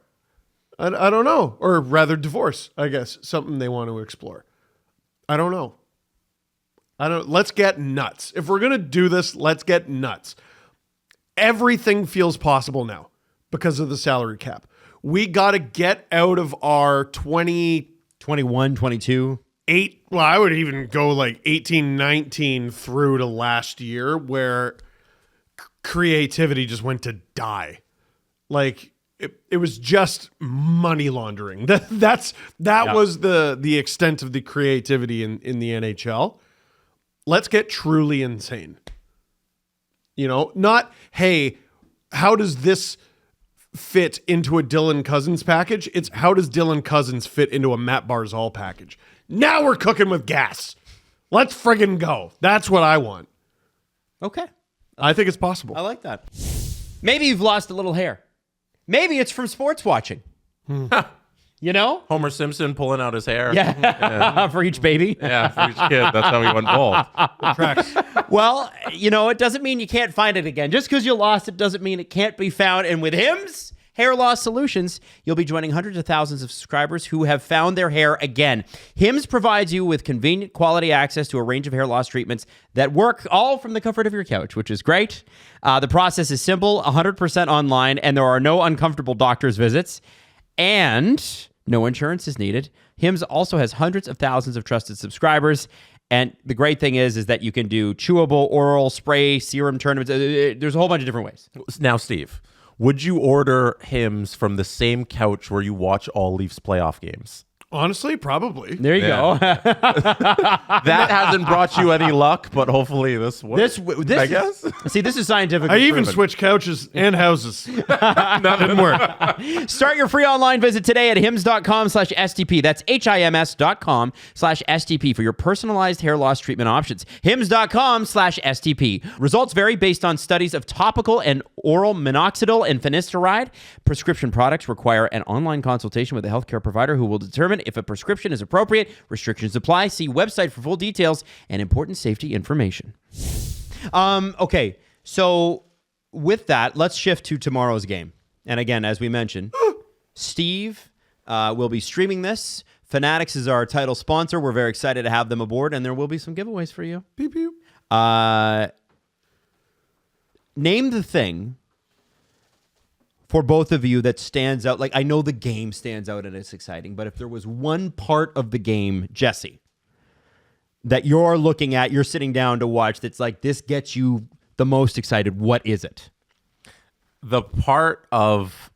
I don't know. Or rather divorce, I guess. Something they want to explore. I don't know. Let's get nuts. If we're going to do this, let's get nuts. Everything feels possible now because of the salary cap. We got to get out of our 21, 22. Well, I would even go like 18, 19 through to last year where creativity just went to die. Like it was just money laundering. That was the extent of the creativity in the NHL. Let's get truly insane. Not, hey, how does this fit into a Dylan Cousins package? It's how does Dylan Cousins fit into a Matt Barzal package? Now we're cooking with gas. Let's friggin' go. That's what I want. Okay. I think it's possible. I like that. Maybe you've lost a little hair. Maybe it's from sports watching. Homer Simpson pulling out his hair. Yeah. For each baby. Yeah, for each kid. That's how he went bald. Tracks. Well, it doesn't mean you can't find it again. Just because you lost it doesn't mean it can't be found. And with Hims Hair Loss Solutions, you'll be joining hundreds of thousands of subscribers who have found their hair again. Hims provides you with convenient, quality access to a range of hair loss treatments that work all from the comfort of your couch, which is great. The process is simple, 100% online, and there are no uncomfortable doctor's visits, and no insurance is needed. Hims also has hundreds of thousands of trusted subscribers. And the great thing is that you can do chewable, oral, spray, serum tournaments. There's a whole bunch of different ways. Now, Steve, would you order Hims from the same couch where you watch all Leafs playoff games? Honestly, probably. There you go. That hasn't brought you any luck, but hopefully this will. This I guess. See, this is scientific. I even switched couches and houses. Didn't work. Start your free online visit today at hims.com/STP. That's HIMS.com/STP for your personalized hair loss treatment options. HIMS.com/STP. Results vary based on studies of topical and oral minoxidil and finasteride. Prescription products require an online consultation with a healthcare provider who will determine if a prescription is appropriate. Restrictions apply. See website for full details and important safety information. Okay, so with that, let's shift to tomorrow's game. And again, as we mentioned, Steve will be streaming this. Fanatics is our title sponsor. We're very excited to have them aboard, and there will be some giveaways for you. Pew, pew. Name the thing for both of you that stands out. Like, I know the game stands out and it's exciting, but if there was one part of the game, Jesse, that you're looking at, you're sitting down to watch, that's like, this gets you the most excited? What is it? The part of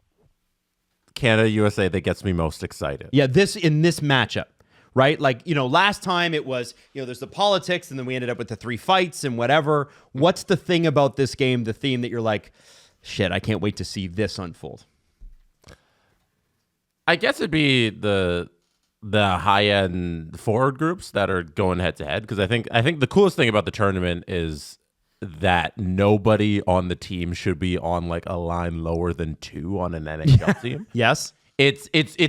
Canada USA that gets me most excited. Yeah, in this matchup, right? Like, last time it was, there's the politics and then we ended up with the 3 fights and whatever. What's the thing about this game, the theme that you're like, shit, I can't wait to see this unfold? I guess it'd be the high-end forward groups that are going head-to-head, because I think the coolest thing about the tournament is that nobody on the team should be on like a line lower than 2 on an NHL team. Yes. It's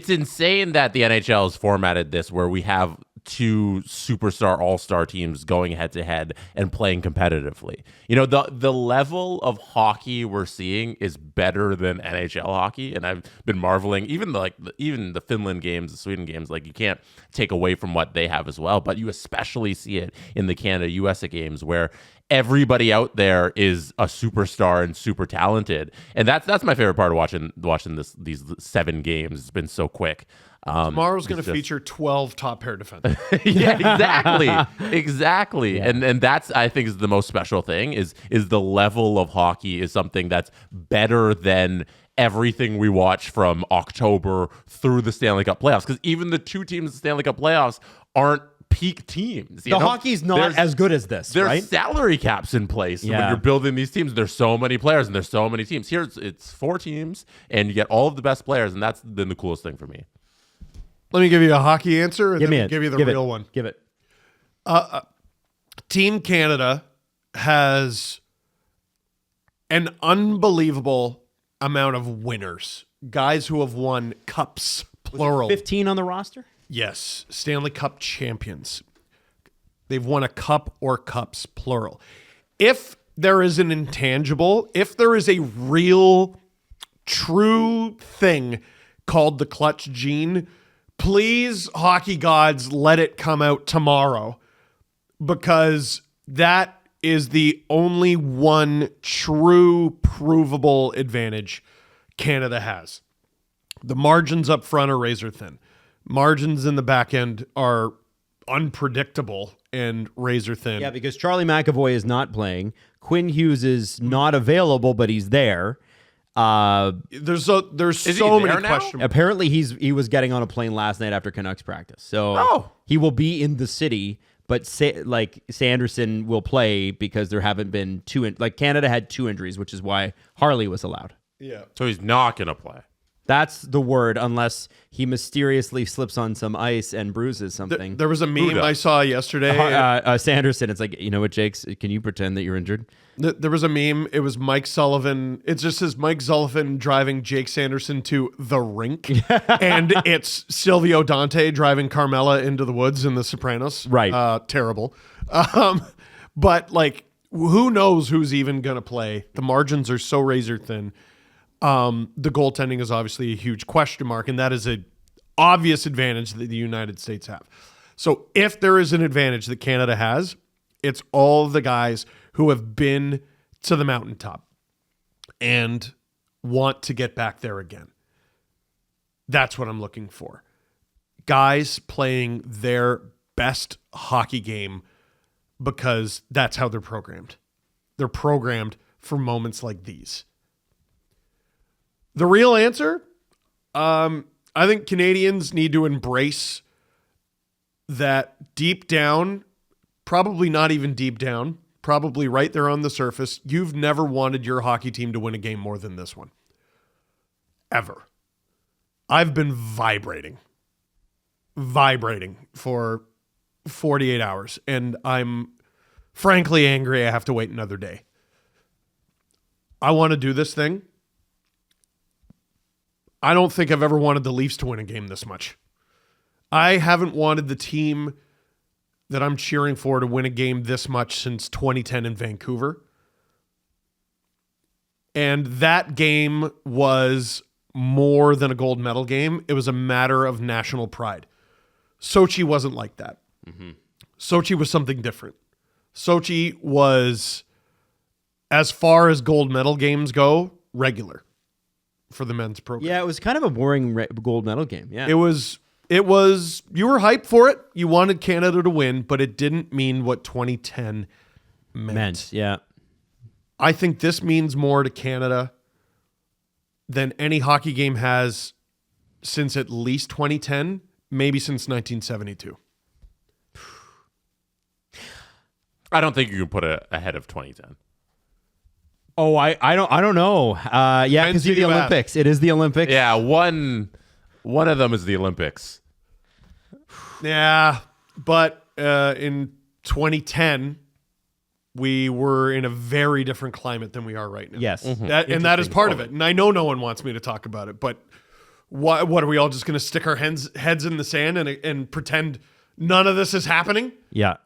insane that the NHL has formatted this where we have 2 superstar all-star teams going head-to-head and playing competitively. The level of hockey we're seeing is better than NHL hockey, and I've been marveling. Even the Finland games, the Sweden games, like, you can't take away from what they have as well, but you especially see it in the Canada-USA games where everybody out there is a superstar and super talented, and that's my favorite part of watching these 7 games. It's been so quick. Tomorrow's going to feature 12 top pair defenders. Yeah, exactly. Yeah. And that's, I think, is the most special thing is the level of hockey is something that's better than everything we watch from October through the Stanley Cup playoffs. Because even the 2 teams in the Stanley Cup playoffs aren't peak teams. Hockey's not as good as this, there's right? salary caps in place. When you're building these teams, there's so many players and there's so many teams. Here it's 4 teams and you get all of the best players, and that's been the coolest thing for me. Let me give you a hockey answer and give you the real one. Give it. Team Canada has an unbelievable amount of winners. Guys who have won cups, plural. 15 on the roster? Yes. Stanley Cup champions. They've won a cup or cups, plural. If there is an intangible, if there is a real, true thing called the clutch gene, please, hockey gods, let it come out tomorrow, because that is the only one true provable advantage Canada has. The margins up front are razor thin. Margins in the back end are unpredictable and razor thin. Yeah, because Charlie McAvoy is not playing. Quinn Hughes is not available, but he's there. There's so many questions. Apparently, he was getting on a plane last night after Canucks practice, so he will be in the city. But Sanderson will play because there haven't been 2. Canada had 2 injuries, which is why Harley was allowed. Yeah, so he's not gonna play. That's the word, unless he mysteriously slips on some ice and bruises something. There was a meme I saw yesterday. Sanderson, it's like, you know what, Jakes? Can you pretend that you're injured? There was a meme. It was Mike Sullivan. It just says Mike Sullivan driving Jake Sanderson to the rink. And it's Silvio Dante driving Carmela into the woods in The Sopranos. Right. Terrible. But, who knows who's even going to play? The margins are so razor thin. The goaltending is obviously a huge question mark, and that is an obvious advantage that the United States have. So if there is an advantage that Canada has, it's all the guys who have been to the mountaintop and want to get back there again. That's what I'm looking for. Guys playing their best hockey game because that's how they're programmed. They're programmed for moments like these. The real answer, I think Canadians need to embrace that deep down, probably not even deep down, probably right there on the surface, you've never wanted your hockey team to win a game more than this one. Ever. I've been vibrating for 48 hours, and I'm frankly angry I have to wait another day. I want to do this thing. I don't think I've ever wanted the Leafs to win a game this much. I haven't wanted the team that I'm cheering for to win a game this much since 2010 in Vancouver. And that game was more than a gold medal game. It was a matter of national pride. Sochi wasn't like that. Mm-hmm. Sochi was something different. Sochi was, as far as gold medal games go, regular for the men's program. Yeah, it was kind of a boring gold medal game. Yeah, it was. You were hyped for it. You wanted Canada to win, but it didn't mean what 2010 meant. Yeah. I think this means more to Canada than any hockey game has since at least 2010, maybe since 1972. I don't think you can put it ahead of 2010. Oh, I don't know. Yeah, because it's the Olympics. It is the Olympics. Yeah, one of them is the Olympics. Yeah, but in 2010, we were in a very different climate than we are right now. Yes. That is part of it. And I know no one wants me to talk about it, but what are we all just going to stick our heads in the sand and pretend none of this is happening? Yeah.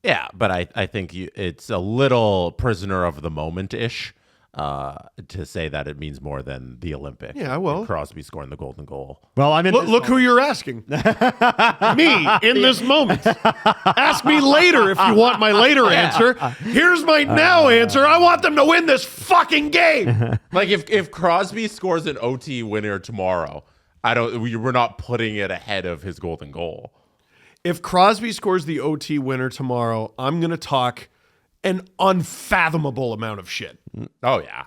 Yeah, but I think it's a little prisoner of the moment-ish to say that it means more than the Olympics. Yeah, well. And Crosby scoring the golden goal. Well, I mean, look who you're asking. Me, in this moment. Ask me later if you want my later answer. Here's my now answer. I want them to win this fucking game. Like, if Crosby scores an OT winner tomorrow, we're not putting it ahead of his golden goal. If Crosby scores the OT winner tomorrow, I'm going to talk an unfathomable amount of shit. Oh, yeah.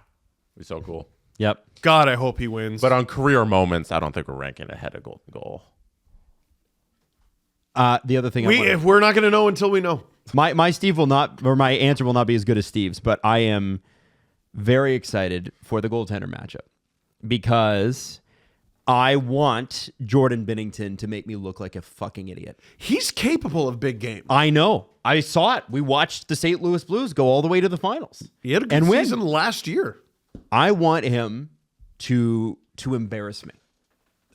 It'd be so cool. Yep. God, I hope he wins. But on career moments, I don't think we're ranking ahead of golden goal. The other thing if we're not going to know until we know. My Steve will not, or my answer will not be as good as Steve's, but I am very excited for the goaltender matchup because I want Jordan Binnington to make me look like a fucking idiot. He's capable of big games. I know. I saw it. We watched the St. Louis Blues go all the way to the finals. He had a good season last year. I want him to embarrass me.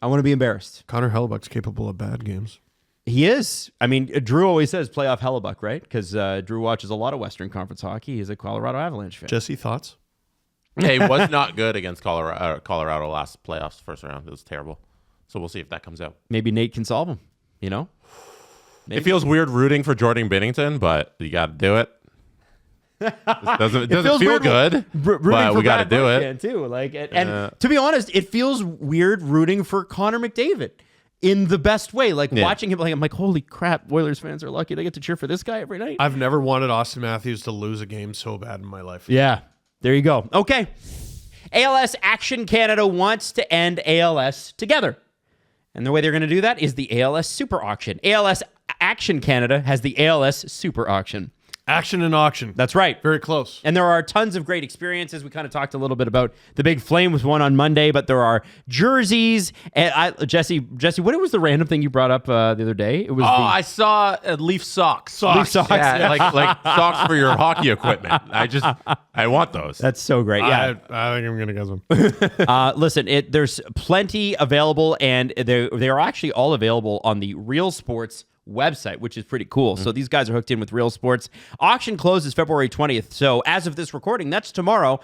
I want to be embarrassed. Connor Hellebuck's capable of bad games. He is. I mean, Drew always says playoff Hellebuck, right? Because Drew watches a lot of Western Conference hockey. He's a Colorado Avalanche fan. Jesse, thoughts? Yeah, he was not good against Colorado last playoffs, first round. It was terrible. So we'll see if that comes out. Maybe Nate can solve him, you know? Maybe. It feels weird rooting for Jordan Binnington, but you got to do it. It doesn't feel good, but we got to do it. Too. Like, and to be honest, it feels weird rooting for Connor McDavid in the best way. Like watching him, I'm like, holy crap, Oilers fans are lucky they get to cheer for this guy every night. I've never wanted Austin Matthews to lose a game so bad in my life. Yeah. There you go. Okay. ALS Action Canada wants to end ALS together. And the way they're going to do that is the ALS Super Auction. ALS Action Canada has the ALS Super Auction. Action and auction. That's right. Very close. And there are tons of great experiences. We kind of talked a little bit about the Big Flame was one on Monday, but there are jerseys. And Jesse, what was the random thing you brought up the other day? It was I saw Leaf socks. Leaf socks. Yeah, like socks for your hockey equipment. I want those. That's so great. Yeah, I think I'm gonna get some. Listen, there's plenty available, and they are actually all available on the Real Sports website, which is pretty cool. So these guys are hooked in with Real Sports. Auction closes February 20th. So as of this recording, that's tomorrow.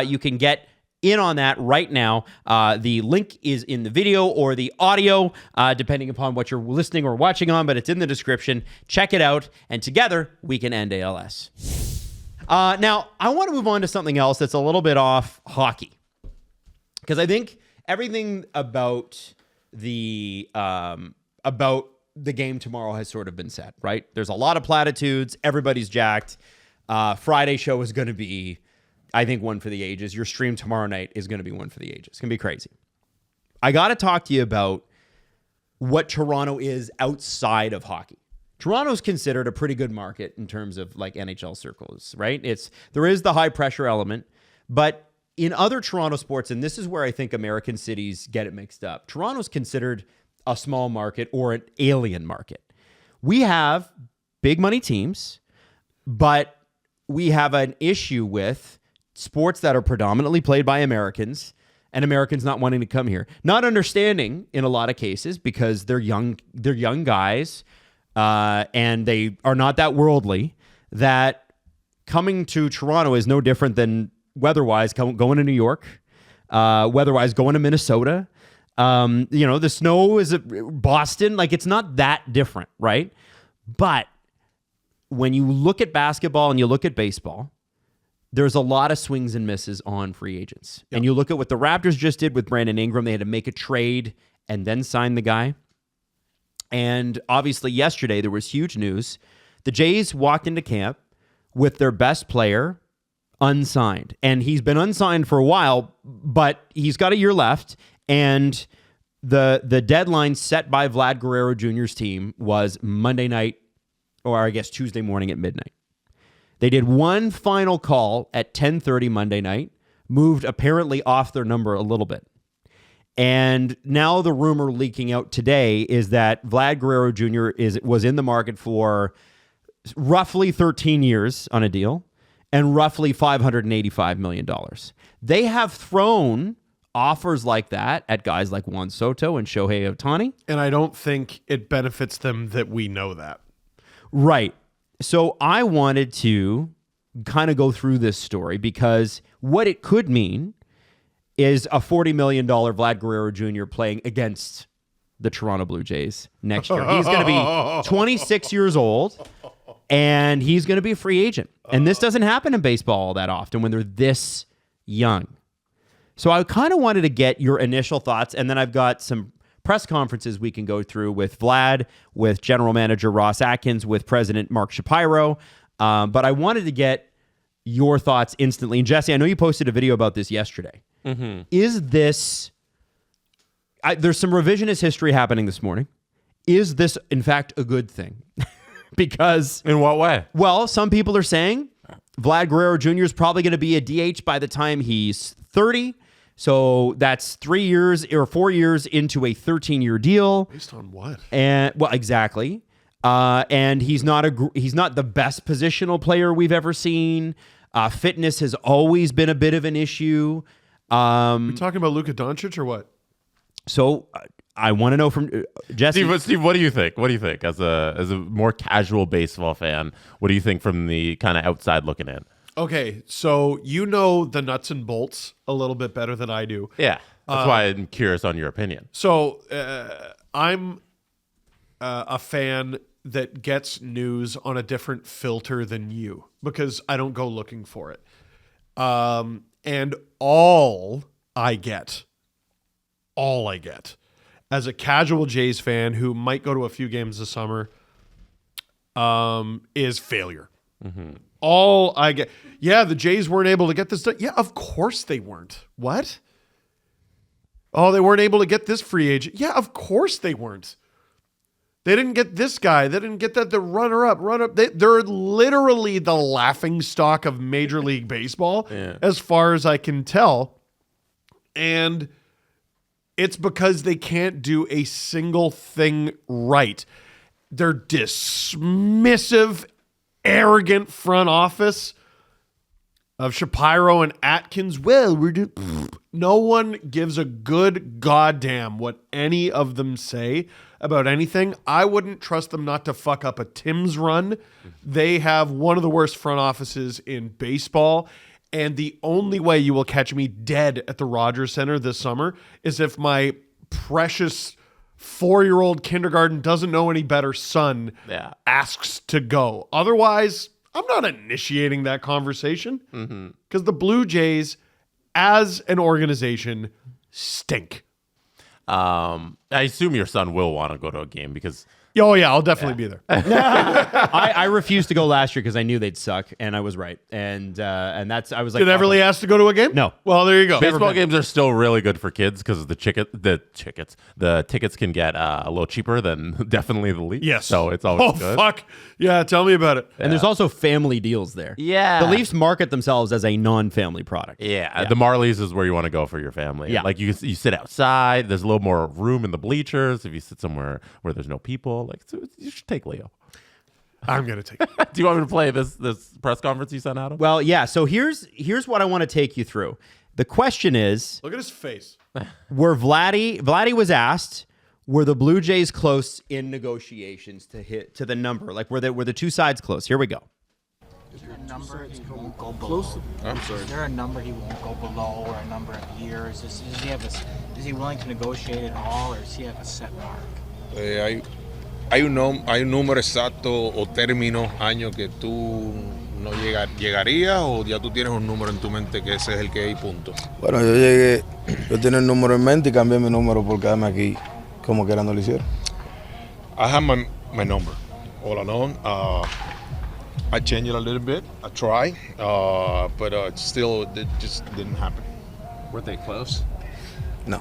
You can get in on that right now. The link is in the video or the audio, depending upon what you're listening or watching on, but it's in the description. Check it out, and together we can end ALS. Now, I want to move on to something else that's a little bit off hockey, because I think everything about the game tomorrow has sort of been said, right? There's a lot of platitudes. Everybody's jacked. Friday show is going to be, I think, one for the ages. Your stream tomorrow night is going to be one for the ages. It's going to be crazy. I got to talk to you about what Toronto is outside of hockey. Toronto's considered a pretty good market in terms of like NHL circles, right? There is the high pressure element, but in other Toronto sports, and this is where I think American cities get it mixed up, Toronto's considered a small market or an alien market. We have big money teams, but we have an issue with sports that are predominantly played by Americans and Americans not wanting to come here. Not understanding in a lot of cases because they're young guys and they are not that worldly, that coming to Toronto is no different than weather-wise going to New York, weather-wise going to Minnesota. The snow is Boston. Like, it's not that different, right? But when you look at basketball and you look at baseball, there's a lot of swings and misses on free agents. Yep. And you look at what the Raptors just did with Brandon Ingram. They had to make a trade and then sign the guy. And obviously yesterday there was huge news. The Jays walked into camp with their best player unsigned. And he's been unsigned for a while, but he's got a year left. And the deadline set by Vlad Guerrero Jr.'s team was Monday night, or I guess Tuesday morning at midnight. They did one final call at 10:30 Monday night, moved apparently off their number a little bit. And now the rumor leaking out today is that Vlad Guerrero Jr. was in the market for roughly 13 years on a deal and roughly $585 million. They have thrown offers like that at guys like Juan Soto and Shohei Ohtani. And I don't think it benefits them that we know that. Right. So I wanted to kind of go through this story because what it could mean is a $40 million Vlad Guerrero Jr. playing against the Toronto Blue Jays next year. He's going to be 26 years old, and he's going to be a free agent. And this doesn't happen in baseball all that often when they're this young. So I kind of wanted to get your initial thoughts, and then I've got some press conferences we can go through with Vlad, with General Manager Ross Atkins, with President Mark Shapiro. But I wanted to get your thoughts instantly. And Jesse, I know you posted a video about this yesterday. Mm-hmm. Is this... there's some revisionist history happening this morning. Is this, in fact, a good thing? Because... In what way? Well, some people are saying Vlad Guerrero Jr. is probably going to be a DH by the time he's 30. So that's 3 years or 4 years into a 13-year deal. Based on what? And well, exactly. And he's not the best positional player we've ever seen. Fitness has always been a bit of an issue. You talking about Luka Doncic or what? So I want to know from Jesse. Steve, what do you think? What do you think as a more casual baseball fan? What do you think from the kind of outside looking in? Okay, so you know the nuts and bolts a little bit better than I do. Yeah, that's why I'm curious on your opinion. So I'm a fan that gets news on a different filter than you because I don't go looking for it. And all I get as a casual Jays fan who might go to a few games this summer is failure. Mm-hmm. All I get, the Jays weren't able to get this done. Yeah, of course they weren't. What? Oh, they weren't able to get this free agent. Yeah, of course they weren't. They didn't get this guy. They didn't get the runner-up. They're literally the laughing stock of Major League Baseball, as far as I can tell. And it's because they can't do a single thing right. They're dismissive, arrogant front office of Shapiro and Atkins. Well, no one gives a good goddamn what any of them say about anything. I wouldn't trust them not to fuck up a Tim's run. They have one of the worst front offices in baseball. And the only way you will catch me dead at the Rogers Center this summer is if my precious 4-year-old kindergarten doesn't know any better son asks to go. Otherwise, I'm not initiating that conversation because the Blue Jays as an organization stink. I assume your son will want to go to a game because... Oh, yeah, I'll definitely be there. I refused to go last year because I knew they'd suck, and I was right. And that's I was like, did Everly ask to go to a game? No. Well, there you go. Baseball games are still really good for kids because the tickets can get a little cheaper than definitely the Leafs. Yes. So it's always good. Oh, fuck. Yeah, tell me about it. And there's also family deals there. Yeah. The Leafs market themselves as a non-family product. Yeah. The Marlies is where you want to go for your family. Yeah. Like you sit outside. There's a little more room in the bleachers. If you sit somewhere where there's no people, you should take Leo. I'm going to take it. Do you want me to play this press conference you sent out? Well, yeah. So here's what I want to take you through. The question is, look at his face. Were Vladdy was asked, were the Blue Jays close in negotiations to hit to the number? Like were the two sides close? Here we go. Is there a number he won't go below? I'm sorry. Is there a number he won't go below or a number of years? Is he willing to negotiate at all or does he have a set mark? Hay un número exacto o término, año que tú no llegarías o ya tú tienes un número en tu mente que ese es el que hay, punto. Bueno, yo tenía el número en mente y cambié mi número por quedarme aquí como quiera no lo hicieron. I have my number all along. I changed it a little bit. I try, but it just didn't happen. Were they close? No.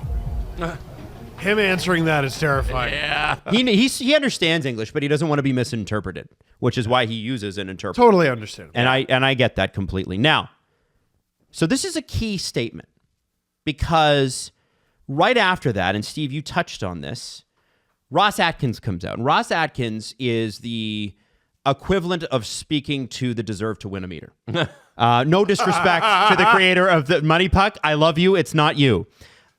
Him answering that is terrifying. Yeah. He understands English, but he doesn't want to be misinterpreted, which is why he uses an interpreter. Totally understandable. And I get that completely. Now, so this is a key statement because right after that, and Steve, you touched on this, Ross Atkins comes out. And Ross Atkins is the equivalent of speaking to the deserve to win a meter. No disrespect to the creator of the Money Puck. I love you. It's not you.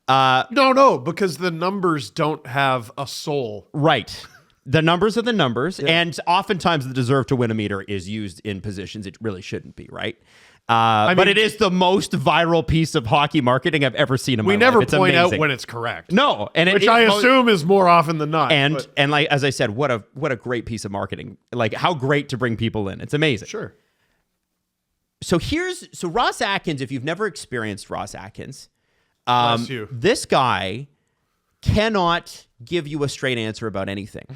No, because the numbers don't have a soul. Right. The numbers are the numbers. Yeah. And oftentimes the deserve to win a meter is used in positions it really shouldn't be, right? But it is the most viral piece of hockey marketing I've ever seen in my life. We never It's point amazing. out when it's correct. No, and which I assume is more often than not. And like as I said, what a great piece of marketing! Like how great to bring people in. It's amazing. Sure. So Ross Atkins. If you've never experienced Ross Atkins, Bless you. This guy cannot give you a straight answer about anything,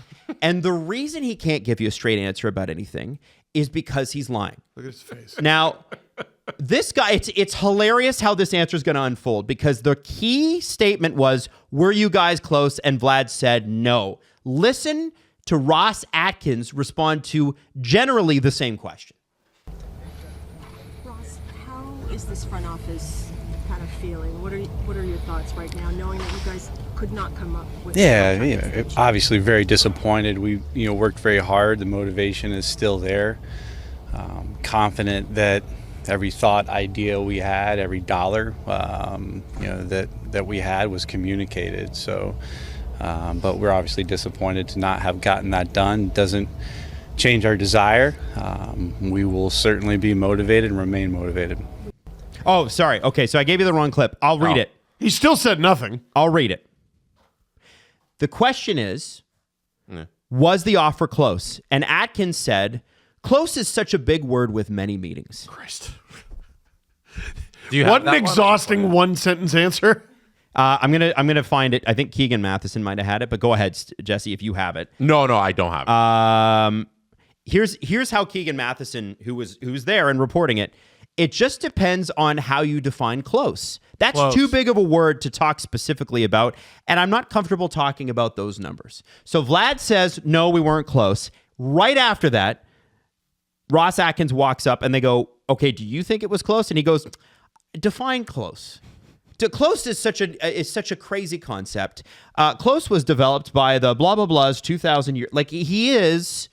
and the reason he can't give you a straight answer about anything is because he's lying. Look at his face. Now, this guy, it's hilarious how this answer is going to unfold because the key statement was, were you guys close? And Vlad said no. Listen to Ross Atkins respond to generally the same question. Ross, how is this front office kind of feeling? What are your thoughts right now, knowing that you guys could not come up with obviously very disappointed. We worked very hard. The motivation is still there. Confident that every thought, idea we had, every dollar that we had was communicated. So, but we're obviously disappointed to not have gotten that done. Doesn't change our desire. We will certainly be motivated and remain motivated. Oh, sorry. Okay, so I gave you the wrong clip. I'll read it. He still said nothing. I'll read it. The question is, was the offer close? And Atkins said, close is such a big word with many meetings. Christ. What an exhausting one-sentence answer. I'm gonna find it. I think Keegan Matheson might have had it, but go ahead, Jesse, if you have it. No, I don't have it. Here's how Keegan Matheson, who's there and reporting it. It just depends on how you define close. That's too big of a word to talk specifically about, and I'm not comfortable talking about those numbers. So Vlad says, no, we weren't close. Right after that, Ross Atkins walks up and they go, okay, do you think it was close? And he goes, define close. Close is such a crazy concept. Close was developed by the blah, blah, blahs 2,000 years. Like he is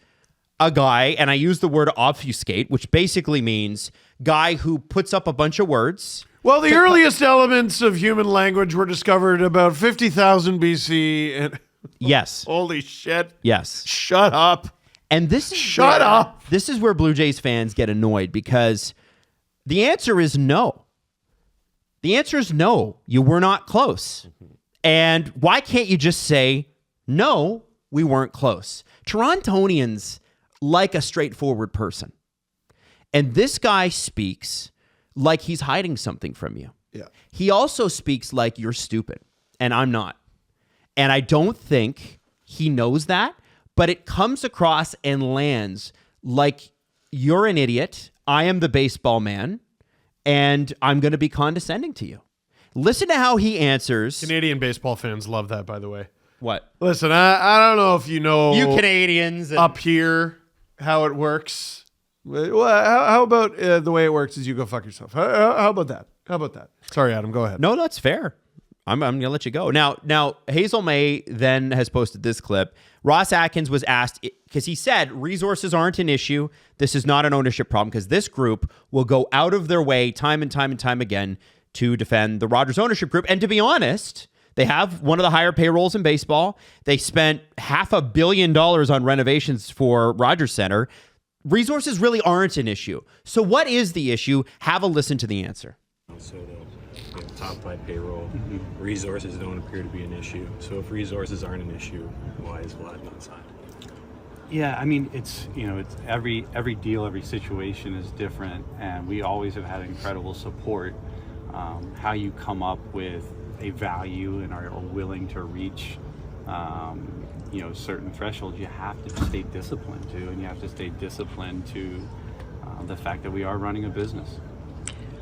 a guy, and I use the word obfuscate, which basically means guy who puts up a bunch of words. Well, the earliest elements of human language were discovered about 50,000 BC. And yes. Holy shit. Yes. Shut up. And this is where Blue Jays fans get annoyed because the answer is no. The answer is no. You were not close. And why can't you just say, no, we weren't close? Torontonians like a straightforward person. And this guy speaks like he's hiding something from you. Yeah. He also speaks like you're stupid, and I'm not. And I don't think he knows that, but it comes across and lands like you're an idiot, I am the baseball man, and I'm going to be condescending to you. Listen to how he answers. Canadian baseball fans love that, by the way. What? Listen, I don't know if you know you Canadians up here how it works. Well, how about the way it works is you go fuck yourself. How about that? How about that? Sorry, Adam, go ahead. No, that's fair. I'm going to let you go. Now, Hazel May then has posted this clip. Ross Atkins was asked, because he said resources aren't an issue. This is not an ownership problem because this group will go out of their way time and time and time again to defend the Rogers ownership group. And to be honest, they have one of the higher payrolls in baseball. They spent $500 million on renovations for Rogers Center. Resources really aren't an issue. So what is the issue? Have a listen to the answer. So the top 5 payroll, resources don't appear to be an issue. So if resources aren't an issue, why is Vlad not signed? Yeah, I mean, it's every deal, every situation is different, and we always have had incredible support. How you come up with a value and are willing to reach, certain thresholds, you have to stay disciplined to, and you have to stay disciplined to the fact that we are running a business.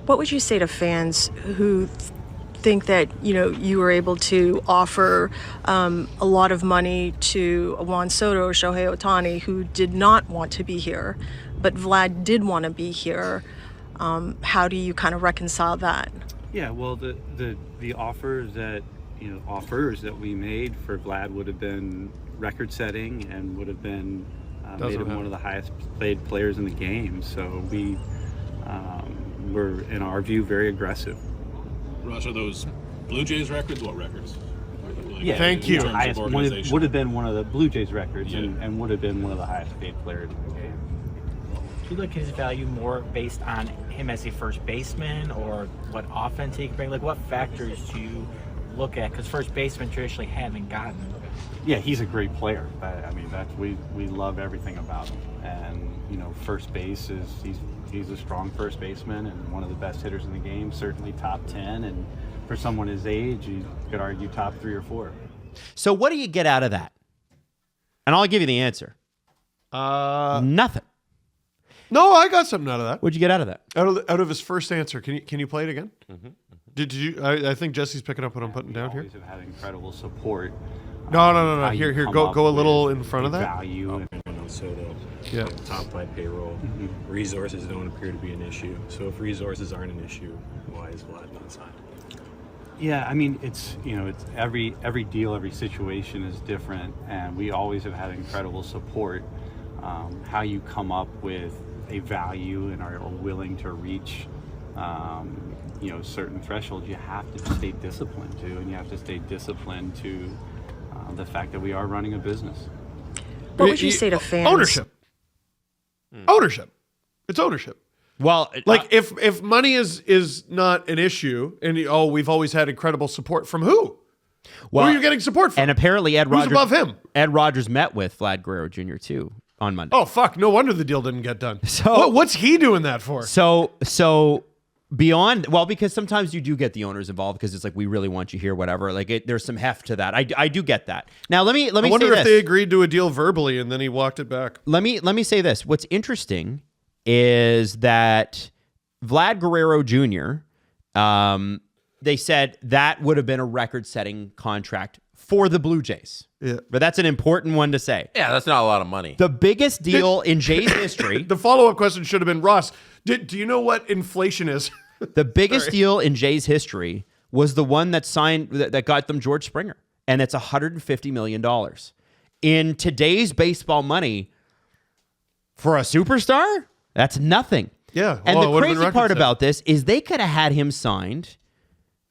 What would you say to fans who think that you were able to offer a lot of money to Juan Soto or Shohei Ohtani, who did not want to be here, but Vlad did want to be here? How do you kind of reconcile that? Yeah, well, the offers that we made for Vlad would have been record-setting and would have been made him one of the highest paid players in the game. So we were, in our view, very aggressive. Russ, are those Blue Jays records? What records? Yeah, thank you. Would have been one of the Blue Jays records, and would have been one of the highest paid players in the game. Do you look at his value more based on him as a first baseman, or what offense he can bring? Like, what factors do you look at? Because first basemen traditionally haven't gotten. Yeah, he's a great player. We love everything about him. And first base is he's a strong first baseman and one of the best hitters in the game. Certainly top 10, and for someone his age, you could argue top 3 or 4. So what do you get out of that? And I'll give you the answer. Nothing. No, I got something out of that. What'd you get out of that? Out of his first answer. Can you play it again? Mm-hmm. Did you? I think Jesse's picking up what I'm putting down here. Always have had incredible support. No. Here. Go a little in front of that. Value and Soto. Yeah. Top 5 payroll. Resources don't appear to be an issue. So if resources aren't an issue, why is Vlad not signed? Yeah, I mean, it's every deal, every situation is different, and we always have had incredible support. How you come up with a value and are willing to reach, certain thresholds, you have to stay disciplined to, and you have to stay disciplined to the fact that we are running a business. What would you say to fans? Ownership. It's ownership. Well, if money is not an issue, and we've always had incredible support from who? Well, who are you getting support from? And apparently Ed Rogers above him? Ed Rogers met with Vlad Guerrero Jr. too on Monday. Oh fuck! No wonder the deal didn't get done. So what's he doing that for? So beyond, because sometimes you do get the owners involved because it's like, we really want you here, whatever. Like there's some heft to that. I do get that. Now let me. I wonder if they agreed to a deal verbally and then he walked it back. Let me say this. What's interesting is that Vlad Guerrero Jr. They said that would have been a record-setting contract for the Blue Jays. Yeah. But that's an important one to say. Yeah, that's not a lot of money. The biggest deal in Jays history. The follow-up question should have been, Ross, do you know what inflation is? The biggest deal in Jays history was the one that signed that got them George Springer, and it's $150 million. In today's baseball money, for a superstar, that's nothing. Yeah. And the crazy part about this is they could have had him signed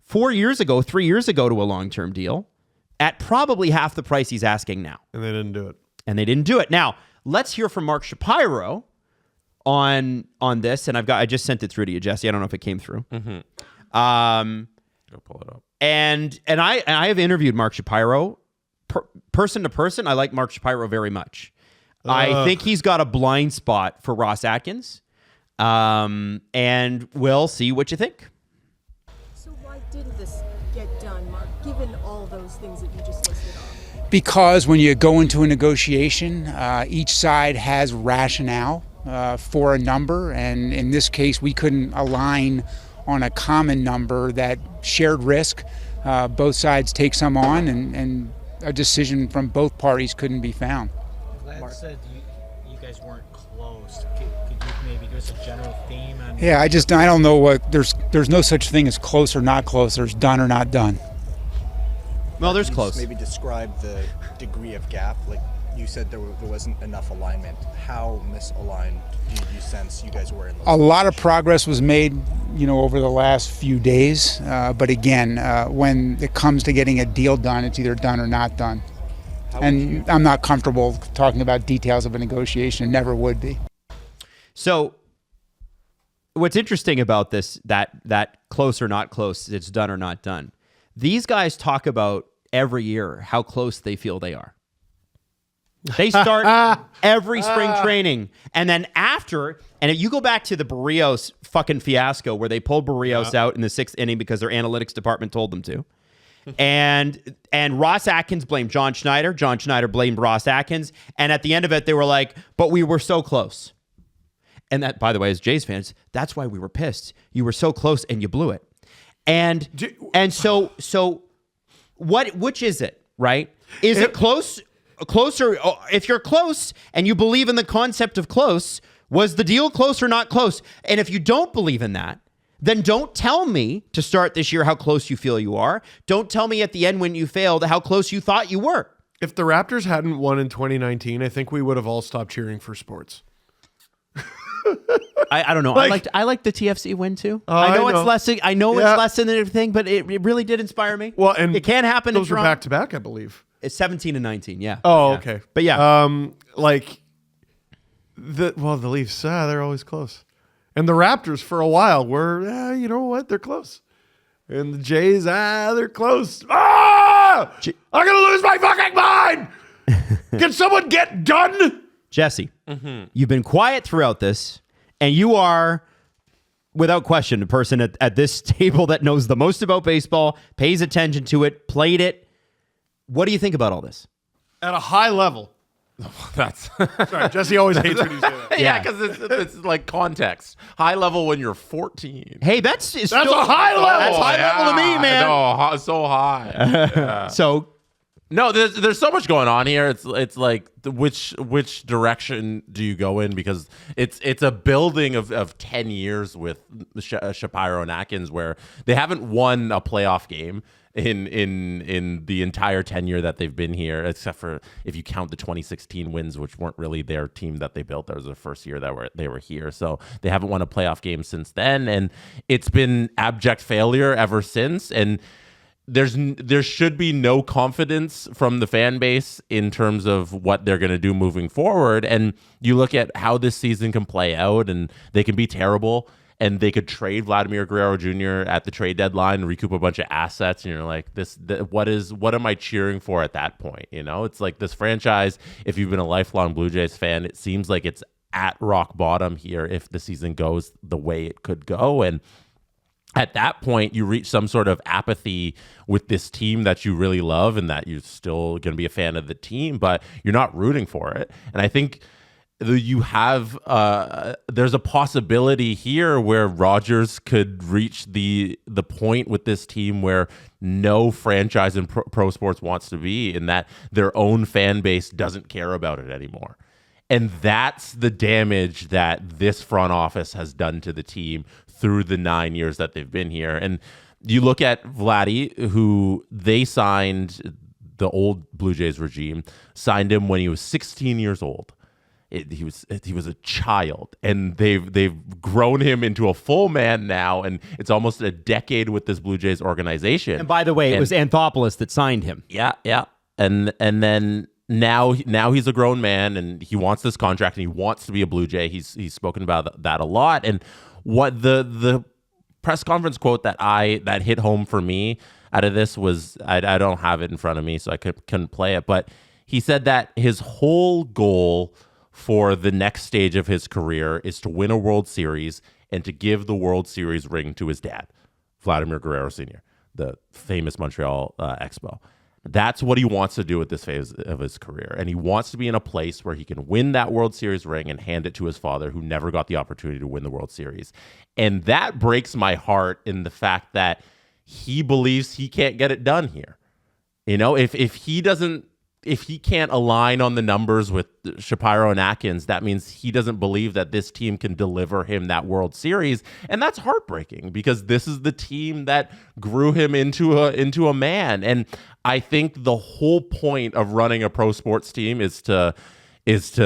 3 years ago to a long-term deal at probably half the price he's asking now. And they didn't do it. Now, let's hear from Mark Shapiro on this, and I just sent it through to you, Jesse. I don't know if it came through. Mm-hmm. Go pull it up. And I have interviewed Mark Shapiro person to person. I like Mark Shapiro very much. I think he's got a blind spot for Ross Atkins, and we'll see what you think. So why didn't this get done, Mark, given all those things that you just listed off? Because when you go into a negotiation, each side has rationale for a number, and in this case, we couldn't align on a common number that shared risk. Both sides take some on, and a decision from both parties couldn't be found. Vlad said you guys weren't close. Could you maybe give us a general theme? Yeah, I don't know what, there's no such thing as close or not close. There's done or not done. Well, there's close. Maybe describe the degree of gap. Like you said, there wasn't enough alignment. How misaligned do you sense you guys were in those? A lot of progress was made, over the last few days. But again, when it comes to getting a deal done, it's either done or not done. And I'm not comfortable talking about details of a negotiation. Never would be. So what's interesting about this, that close or not close, it's done or not done. These guys talk about every year how close they feel they are. They start every spring training. And then after, and if you go back to the Barrios fucking fiasco where they pulled Barrios out in the 6th inning because their analytics department told them to. And Ross Atkins blamed John Schneider. John Schneider blamed Ross Atkins. And at the end of it, they were like, but we were so close. And that, by the way, as Jays fans, that's why we were pissed. You were so close and you blew it. And so which is it, right? Is it closer? If you're close and you believe in the concept of close, was the deal close or not close? And if you don't believe in that, then don't tell me to start this year how close you feel you are. Don't tell me at the end when you failed how close you thought you were. If the Raptors hadn't won in 2019, I think we would have all stopped cheering for sports. I don't know. I like the TFC win too. I know it's less. I know it's less than everything, but it really did inspire me. Well, and it can't happen. Those were back to back, I believe. It's 17 and 19. Yeah. Oh, okay. But yeah, the Leafs, they're always close, and the Raptors for a while were, you know what, they're close, and the Jays, they're close. I'm gonna lose my fucking mind. Can someone get done? Jesse, you've been quiet throughout this, and you are, without question, the person at this table that knows the most about baseball, pays attention to it, played it. What do you think about all this? At a high level. That's sorry, Jesse always hates when you say that. Yeah, because it's like context. High level when you're 14. Hey, that's still a high level. That's high level to me, man. No, so high. Yeah. So. No, there's so much going on here. It's like which direction do you go in? Because it's a building of 10 years with Shapiro and Atkins, where they haven't won a playoff game in the entire tenure that they've been here, except for if you count the 2016 wins, which weren't really their team that they built. That was the first year that they were here. So they haven't won a playoff game since then, and it's been abject failure ever since. And there should be no confidence from the fan base in terms of what they're going to do moving forward. And you look at how this season can play out, and they can be terrible, and they could trade Vladimir Guerrero Jr. at the trade deadline and recoup a bunch of assets. And you're like, what am I cheering for at that point? You know, it's like this franchise, if you've been a lifelong Blue Jays fan, it seems like it's at rock bottom here if the season goes the way it could go. And at that point, you reach some sort of apathy with this team that you really love, and that you're still going to be a fan of the team, but you're not rooting for it. And I think you have there's a possibility here where Rodgers could reach the point with this team where no franchise in pro sports wants to be, in that their own fan base doesn't care about it anymore. And that's the damage that this front office has done to the team through the 9 years that they've been here. And you look at Vladdy, who they signed, the old Blue Jays regime signed him when he was 16 years old. He was a child, and they've grown him into a full man now, and it's almost a decade with this Blue Jays organization. And by the way, it was Anthopoulos that signed him. Yeah. And then now he's a grown man, and he wants this contract, and he wants to be a Blue Jay. He's spoken about that a lot. And what the press conference quote that hit home for me out of this was, I don't have it in front of me, so I couldn't play it, but he said that his whole goal for the next stage of his career is to win a World Series and to give the World Series ring to his dad, Vladimir Guerrero Sr., the famous Montreal Expo. That's what he wants to do at this phase of his career. And he wants to be in a place where he can win that World Series ring and hand it to his father, who never got the opportunity to win the World Series. And that breaks my heart in the fact that he believes he can't get it done here. You know, if he can't align on the numbers with Shapiro and Atkins, that means he doesn't believe that this team can deliver him that World Series. And that's heartbreaking, because this is the team that grew him into a man. And I think the whole point of running a pro sports team is to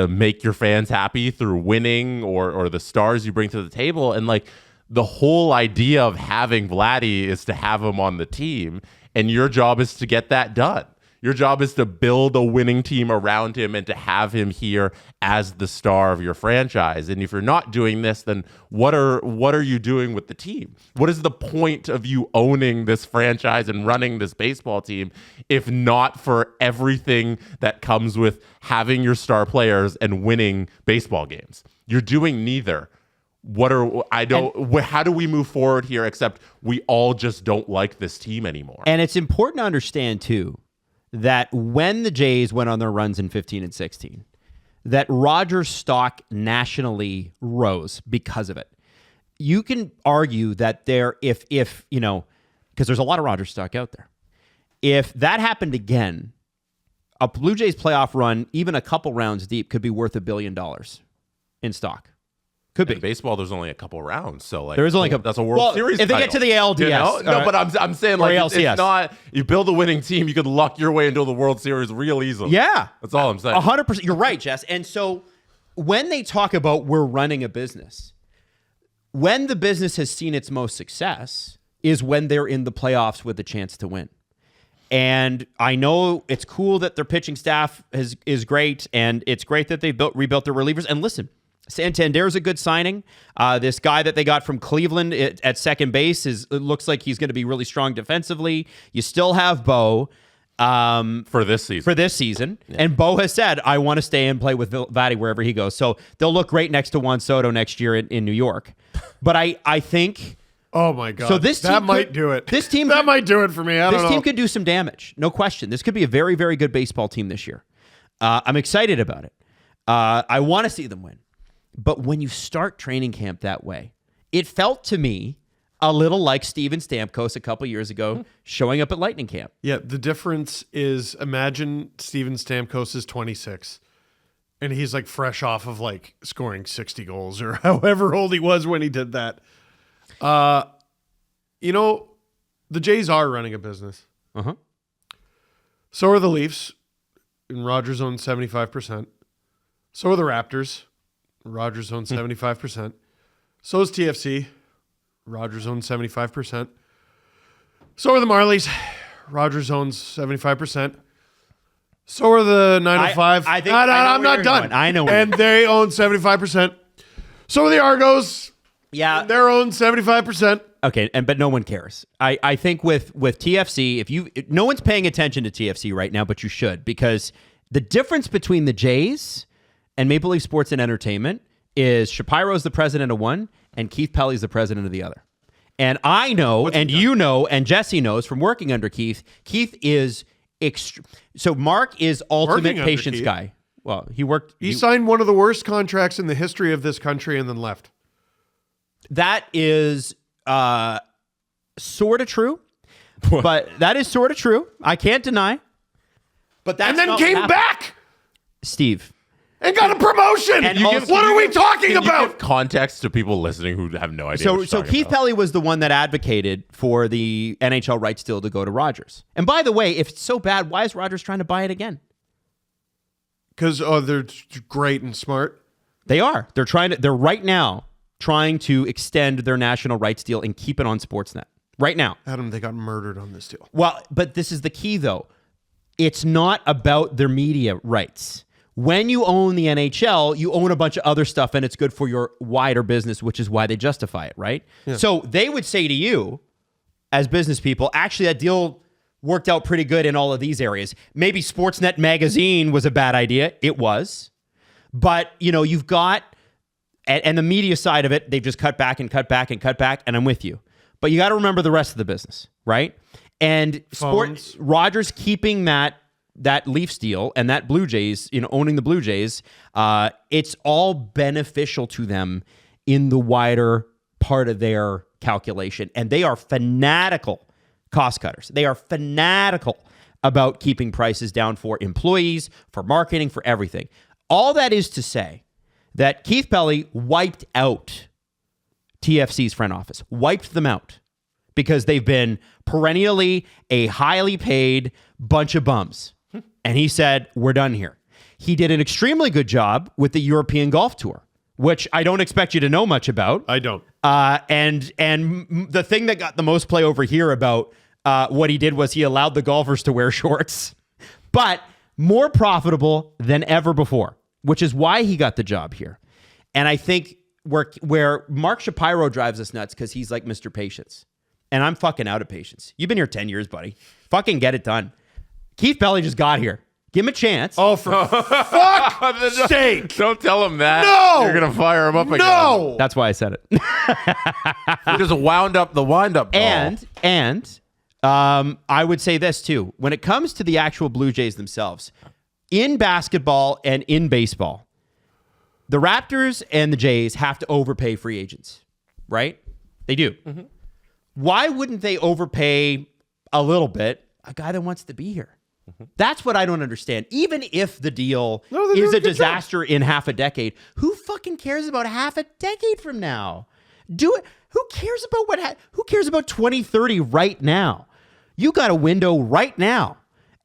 make your fans happy through winning or the stars you bring to the table. And like, the whole idea of having Vladdy is to have him on the team, and your job is to get that done. Your job is to build a winning team around him and to have him here as the star of your franchise. And if you're not doing this, then what are you doing with the team? What is the point of you owning this franchise and running this baseball team if not for everything that comes with having your star players and winning baseball games? You're doing neither. How do we move forward here except we all just don't like this team anymore? And it's important to understand too that when the Jays went on their runs in 15 and 16, that Rogers' stock nationally rose because of it. You can argue that if because there's a lot of Rogers stock out there. If that happened again, a Blue Jays playoff run, even a couple rounds deep, could be worth $1 billion in stock. Could be. In baseball, there's only a couple rounds, so like there is only a couple. That's a World Series. If they get to the ALDS, you know? No, but I'm saying like it's not. You build a winning team, you could luck your way into the World Series real easily. Yeah, that's all I'm saying. 100%. You're right, Jess. And so when they talk about we're running a business, when the business has seen its most success is when they're in the playoffs with a chance to win. And I know it's cool that their pitching staff is great, and it's great that they've rebuilt their relievers. And listen, Santander's a good signing. This guy that they got from Cleveland at second base it looks like he's going to be really strong defensively. You still have Bo for this season. Yeah. And Bo has said, I want to stay and play with Vladdy wherever he goes. So they'll look great next to Juan Soto next year in New York. But I think... Oh my God! So this that team might do it. This team might do it for me. I don't know. This team could do some damage, no question. This could be a very, very good baseball team this year. I'm excited about it. I want to see them win. But when you start training camp that way, it felt to me a little like Steven Stamkos a couple years ago showing up at Lightning Camp. Yeah, the difference is imagine Steven Stamkos is 26, and he's like fresh off of like scoring 60 goals or however old he was when he did that. The Jays are running a business. Uh-huh. So are the Leafs, and Rogers owns 75%. So are the Raptors. Rogers owns 75%. So is TFC. Rogers owns 75%. So are the Marlies. Rogers owns 75%. So are the 905. I'm not done. I know. And they own 75%. So are the Argos. Yeah, they're owned 75%. Okay, but no one cares. I think with TFC, no one's paying attention to TFC right now, but you should, because the difference between the Jays and Maple Leaf Sports and Entertainment is Shapiro's the president of one and Keith Pelly's the president of the other. And I know, and you know, and Jesse knows from working under Keith. Keith is so Mark is ultimate patience guy. Well, he signed one of the worst contracts in the history of this country and then left. That is sort of true, but that is sort of true. I can't deny. But that's and then came back, Steve, and got a promotion. And what are we talking about? You give context to people listening who have no idea. So Keith Pelly was the one that advocated for the NHL rights deal to go to Rogers. And by the way, if it's so bad, why is Rogers trying to buy it again? Because they're great and smart. They are. They're right now trying to extend their national rights deal and keep it on Sportsnet right now. Adam, they got murdered on this deal. Well, but this is the key, though. It's not about their media rights. When you own the NHL, you own a bunch of other stuff, and it's good for your wider business, which is why they justify it, right? Yeah. So they would say to you, as business people, actually, that deal worked out pretty good in all of these areas. Maybe Sportsnet Magazine was a bad idea. It was. But, you've got... And the media side of it, they've just cut back and cut back and cut back, and I'm with you. But you got to remember the rest of the business, right? And Rogers keeping that Leafs deal and that Blue Jays, owning the Blue Jays, it's all beneficial to them in the wider part of their calculation. And they are fanatical cost cutters. They are fanatical about keeping prices down for employees, for marketing, for everything. All that is to say that Keith Pelly wiped out TFC's front office, wiped them out, because they've been perennially a highly paid bunch of bums. And he said, we're done here. He did an extremely good job with the European Golf Tour, which I don't expect you to know much about. I don't. And the thing that got the most play over here about what he did was he allowed the golfers to wear shorts, but more profitable than ever before, which is why he got the job here. And I think where Mark Shapiro drives us nuts, because he's like Mr. Patience. And I'm fucking out of patience. You've been here 10 years, buddy. Fucking get it done. Keith Pelly just got here. Give him a chance. Oh, for fuck's sake. Don't tell him that. No. You're going to fire him up again. No. That's why I said it. He just wound up the wind-up ball. And I would say this, too. When it comes to the actual Blue Jays themselves, in basketball and in baseball, the Raptors and the Jays have to overpay free agents, right? They do. Mm-hmm. Why wouldn't they overpay a little bit a guy that wants to be here? That's what I don't understand. Even if the deal is a disaster in half a decade, who fucking cares about half a decade from now? Do it. Who cares about who cares about 2030 right now? You got a window right now.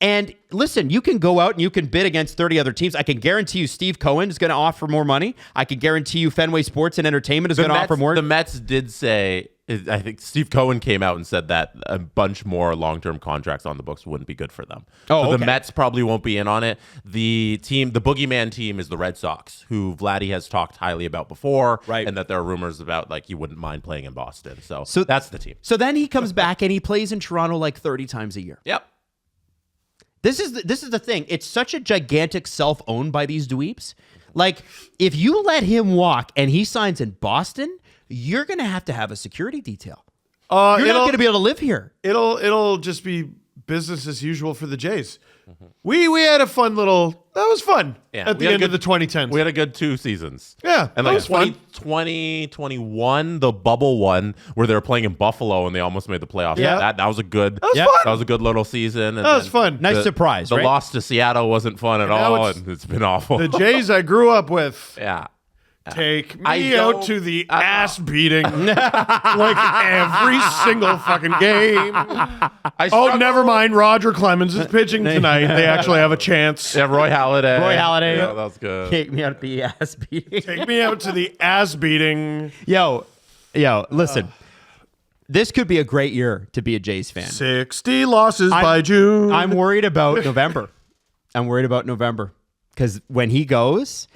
And listen, you can go out and you can bid against 30 other teams. I can guarantee you Steve Cohen is going to offer more money. I can guarantee you Fenway Sports and Entertainment is going to offer more. The Mets did say, I think Steve Cohen came out and said that a bunch more long-term contracts on the books wouldn't be good for them. So the Mets probably won't be in on it. The boogeyman team is the Red Sox, who Vladdy has talked highly about before, right? And that there are rumors about he wouldn't mind playing in Boston. So that's the team. So then he comes back and he plays in Toronto like 30 times a year. Yep. This is the thing. It's such a gigantic self-owned by these dweebs. Like, if you let him walk and he signs in Boston, you're going to have a security detail. You're not going to be able to live here. It'll just be business as usual for the Jays. We had a fun that was fun at the end of the 2010s. We had a good 2 seasons. Yeah, and that was fun. 2021, the bubble one where they were playing in Buffalo and they almost made the playoffs. Yeah. That was a good. That was fun. That was a good little season. And that was fun. Nice surprise. The right? loss to Seattle wasn't fun at all, and it's been awful. The Jays I grew up with. Yeah. Take me out to the ass beating like every single fucking game. Never mind. Roger Clemens is pitching tonight. They actually have a chance. Yeah, Roy Halladay. Yeah, that was good. Take me out to the ass beating. Take me out to the ass beating. Yo, listen. This could be a great year to be a Jays fan. 60 losses by June. I'm worried about November. Because when he goes...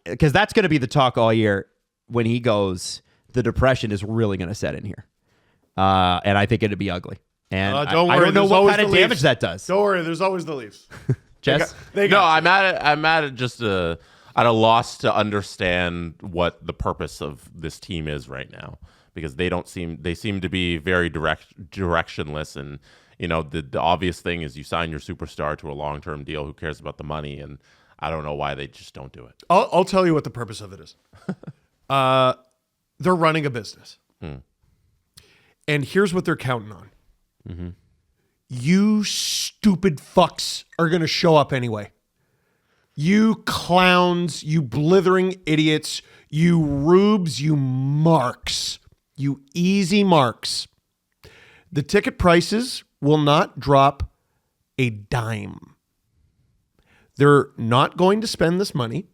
because that's going to be the talk all year. When he goes, the depression is really going to set in here. And I think it'd be ugly. And don't worry, I don't know what kind of damage that does. Don't worry, there's always the Leafs. Jess? I'm at it just at a loss to understand what the purpose of this team is right now, because they seem to be very directionless. And, the obvious thing is you sign your superstar to a long-term deal. Who cares about the money? And I don't know why they just don't do it. I'll tell you what the purpose of it is. They're running a business. And here's what they're counting on. Mm-hmm. You stupid fucks are going to show up anyway. You clowns, you blithering idiots, you rubes, you marks, you easy marks. The ticket prices will not drop a dime. They're not going to spend this money.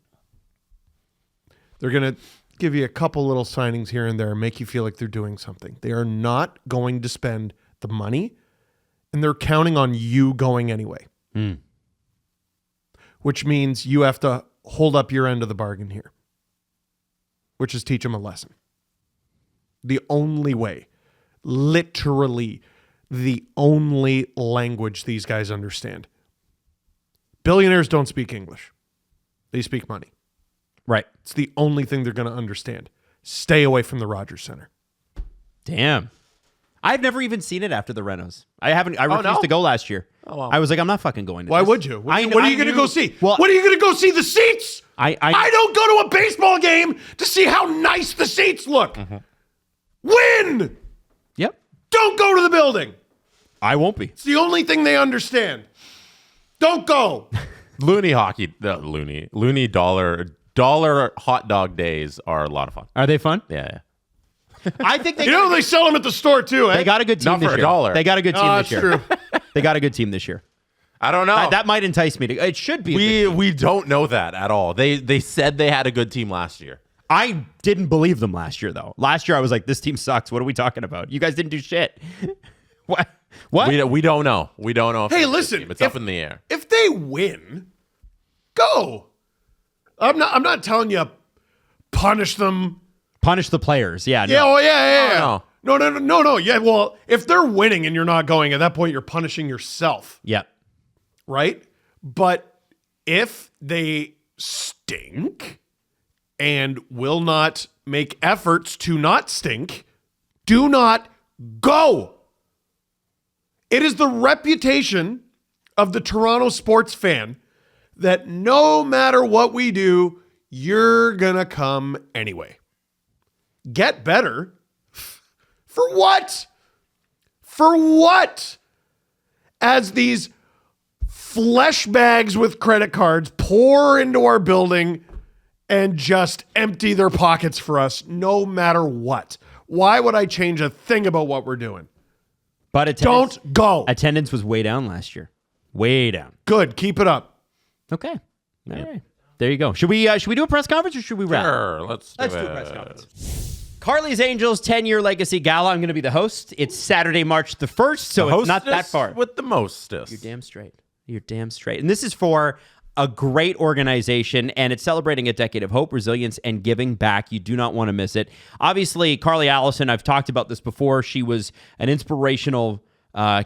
They're going to give you a couple little signings here and there and make you feel like they're doing something. They are not going to spend the money, and they're counting on you going anyway. Which means you have to hold up your end of the bargain here, which is teach them a lesson. The only way, literally the only language these guys understand. Billionaires don't speak English. They speak money. Right. It's the only thing they're going to understand. Stay away from the Rogers Center. Damn. I've never even seen it after the renos. I refused to go last year. Oh, wow. I was like, I'm not fucking going to Why this. would you? What are you going to go see? Well, what are you going to go see? The seats? I don't go to a baseball game to see how nice the seats look. Mm-hmm. Win! Yep. Don't go to the building. I won't be. It's the only thing they understand. Don't go. Looney dollar hot dog days are a lot of fun. Are they fun? Yeah. I think they they sell them at the store too. They got a good team Not this for year. $1. They got a good team this year. True. They got a good team this year. I don't know. That might entice me to. It should be. We don't know that at all. They said they had a good team last year. I didn't believe them last year, though. Last year, I was like, this team sucks. What are we talking about? You guys didn't do shit. What? We don't know. We don't know. Hey, listen. It's up in the air. If they win, go. I'm not telling you punish them. Punish the players. Yeah. Yeah. No. Oh, yeah. No. No. Yeah. Well, if they're winning and you're not going, at that point, you're punishing yourself. Yeah. Right? But if they stink and will not make efforts to not stink, do not go. It is the reputation of the Toronto sports fan that no matter what we do, you're going to come anyway. Get better? For what? For what? As these flesh bags with credit cards pour into our building and just empty their pockets for us no matter what. Why would I change a thing about what we're doing? But don't go. Attendance was way down last year. Way down. Good. Keep it up. Okay. All right. There you go. Should we do a press conference or should we wrap? Sure, let's do do a press conference. Carly's Angels 10-year legacy gala. I'm going to be the host. It's Saturday, March the 1st, so it's not that far. With the mostest. You're damn straight. You're damn straight. And this is for a great organization, and it's celebrating a decade of hope, resilience, and giving back. You do not want to miss it. Obviously, Carly Allison, I've talked about this before. She was an inspirational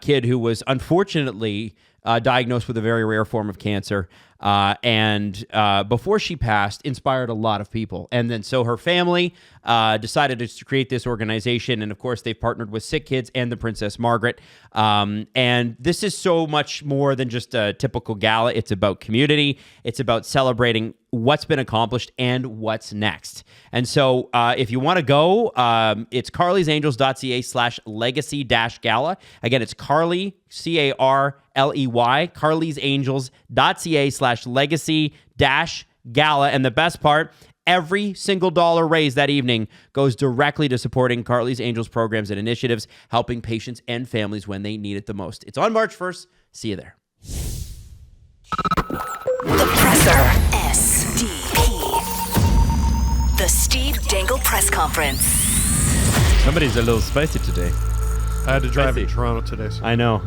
kid who was unfortunately diagnosed with a very rare form of cancer. And before she passed, inspired a lot of people. And then so her family decided to create this organization. And of course, they've partnered with Sick Kids and the Princess Margaret. And this is so much more than just a typical gala. It's about community. It's about celebrating what's been accomplished and what's next. And so if you want to go, it's carlysangels.ca/legacy-gala. Again, it's Carly, C-A-R-L-E-Y, carlysangels.ca/legacy-gala. And the best part, every single dollar raised that evening goes directly to supporting Carly's Angels programs and initiatives, helping patients and families when they need it the most. It's on March 1st. See you there. The Presser. SDP. The Steve Dangle Press Conference. Somebody's a little spicy today. I had to drive to Toronto today. So. I know.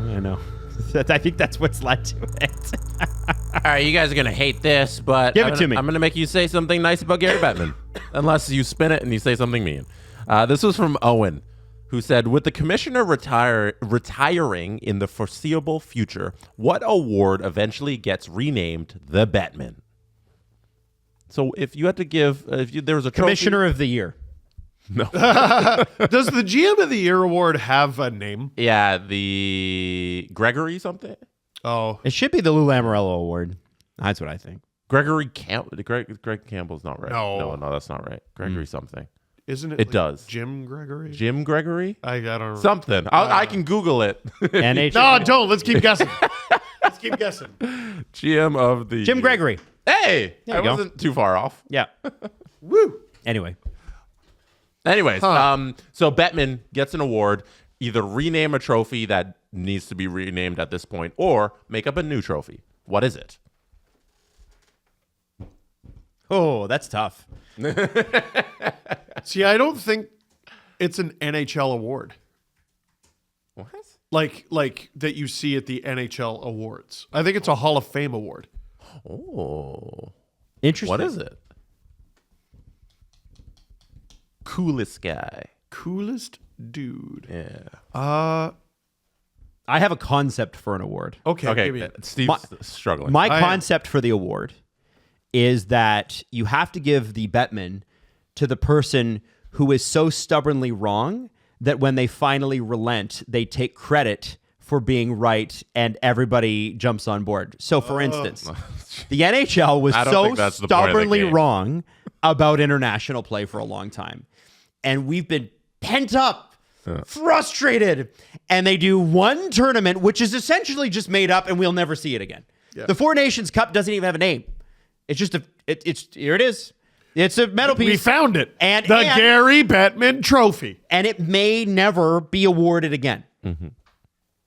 I think that's what's led to it. All right, you guys are going to hate this, but Give it to me. I'm going to make you say something nice about Gary Bettman, unless you spin it and you say something mean. This was from Owen, who said, with the commissioner retiring in the foreseeable future, what award eventually gets renamed the Bettman? So if you had to give, there was a trophy, Commissioner of the Year. No. Does the GM of the Year award have a name? Yeah, the Gregory something. Oh, it should be the Lou Lamoriello Award. That's what I think. Gregory Greg Campbell's not right. No, that's not right. Gregory something. Isn't it? It does. Jim Gregory. Jim Gregory. I don't know. Something. I can Google it. No, don't. Let's keep guessing. Let's keep guessing. GM of the Jim Gregory. Hey, There I you go. wasn't too far off. Yeah. Woo. Anyways, so Bettman gets an award. Either rename a trophy that needs to be renamed at this point, or make up a new trophy. What is it? Oh, that's tough. See, I don't think it's an NHL award. What? Like that you see at the NHL awards. I think it's a Hall of Fame award. Oh, interesting. What is it? Coolest guy. Coolest dude. Yeah. I have a concept for an award. Okay. Give me Steve's struggling. My concept for the award is that you have to give the Bettman to the person who is so stubbornly wrong that when they finally relent, they take credit for being right and everybody jumps on board. So, for instance, the NHL was so stubbornly wrong about international play for a long time. And we've been pent up, frustrated, and they do one tournament, which is essentially just made up, and we'll never see it again. Yeah. The Four Nations Cup doesn't even have a name. It's just it's here it is. It's a metal piece. We found it. And Gary Bettman Trophy. And it may never be awarded again. Mm-hmm.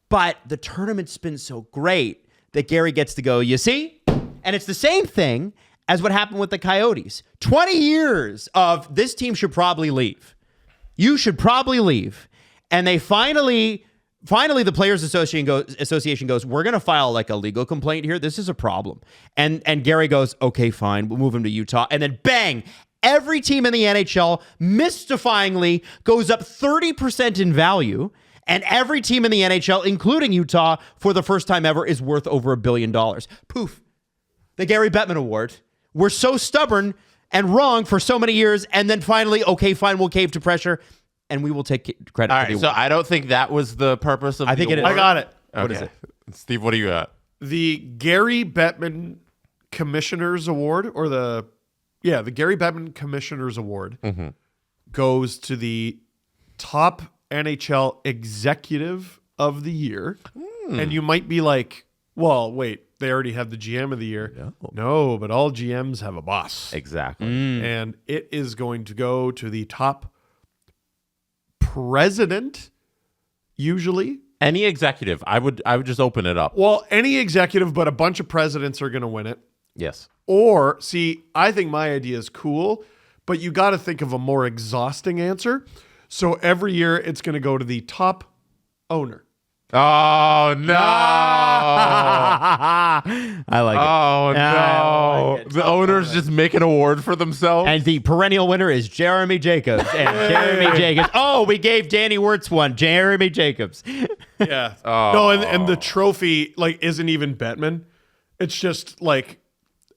But the tournament's been so great that Gary gets to go, you see? And it's the same thing as what happened with the Coyotes. 20 years of this team should probably leave. You should probably leave. And they finally the Players Association goes, we're going to file like a legal complaint here. This is a problem. And Gary goes, okay, fine. We'll move him to Utah. And then bang, every team in the NHL mystifyingly goes up 30% in value. And every team in the NHL, including Utah, for the first time ever, is worth over $1 billion. Poof. The Gary Bettman Award. We're so stubborn and wrong for so many years. And then finally, okay, fine, we'll cave to pressure. And we will take credit. All right, so I don't think that was the purpose of the award. I got it. Okay. What is it? Steve, what do you got? The Gary Bettman Commissioner's Award, or the the Gary Bettman Commissioner's Award goes to the top NHL executive of the year. And you might be like, well, wait, they already have the GM of the year. No, but all GMs have a boss. Exactly. And it is going to go to the top president, usually. Any executive. I would just open it up. Well, any executive, but a bunch of presidents are going to win it. Yes. Or, see, I think my idea is cool, but you got to think of a more exhausting answer. So every year it's going to go to the top owner. Oh, no. I like it. Oh, no. Like it. The owners just make an award for themselves. And the perennial winner is Jeremy Jacobs. And Jeremy Jacobs. Oh, we gave Danny Wirtz one. Jeremy Jacobs. Yeah. No, and the trophy isn't even Bettman. It's just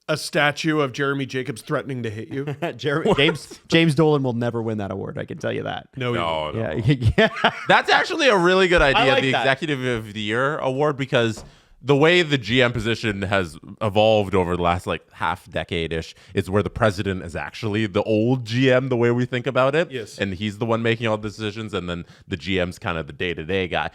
a statue of Jeremy Jacobs threatening to hit you. James Dolan will never win that award. I can tell you that. No. Yeah. That's actually a really good idea, like the that. Executive of the Year award, because the way the GM position has evolved over the last half decade-ish is where the president is actually the old GM, the way we think about it. Yes. And he's the one making all the decisions, and then the GM's kind of the day-to-day guy.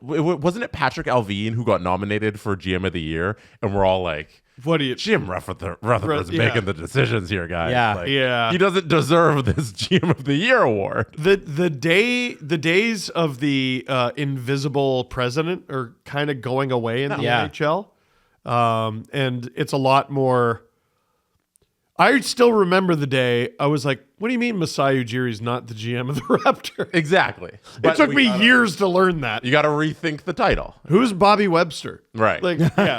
Wasn't it Patrick Alvin who got nominated for GM of the Year? And we're all like, what do you... Jim Rutherford's making the decisions here, guys. Yeah. He doesn't deserve this GM of the Year award. The days of the invisible president are kind of going away in the NHL. And it's a lot more... I still remember the day I was like, what do you mean Masai Ujiri's not the GM of the Raptors? Exactly. It took me years to learn that. You got to rethink the title. Who's Bobby Webster? Right.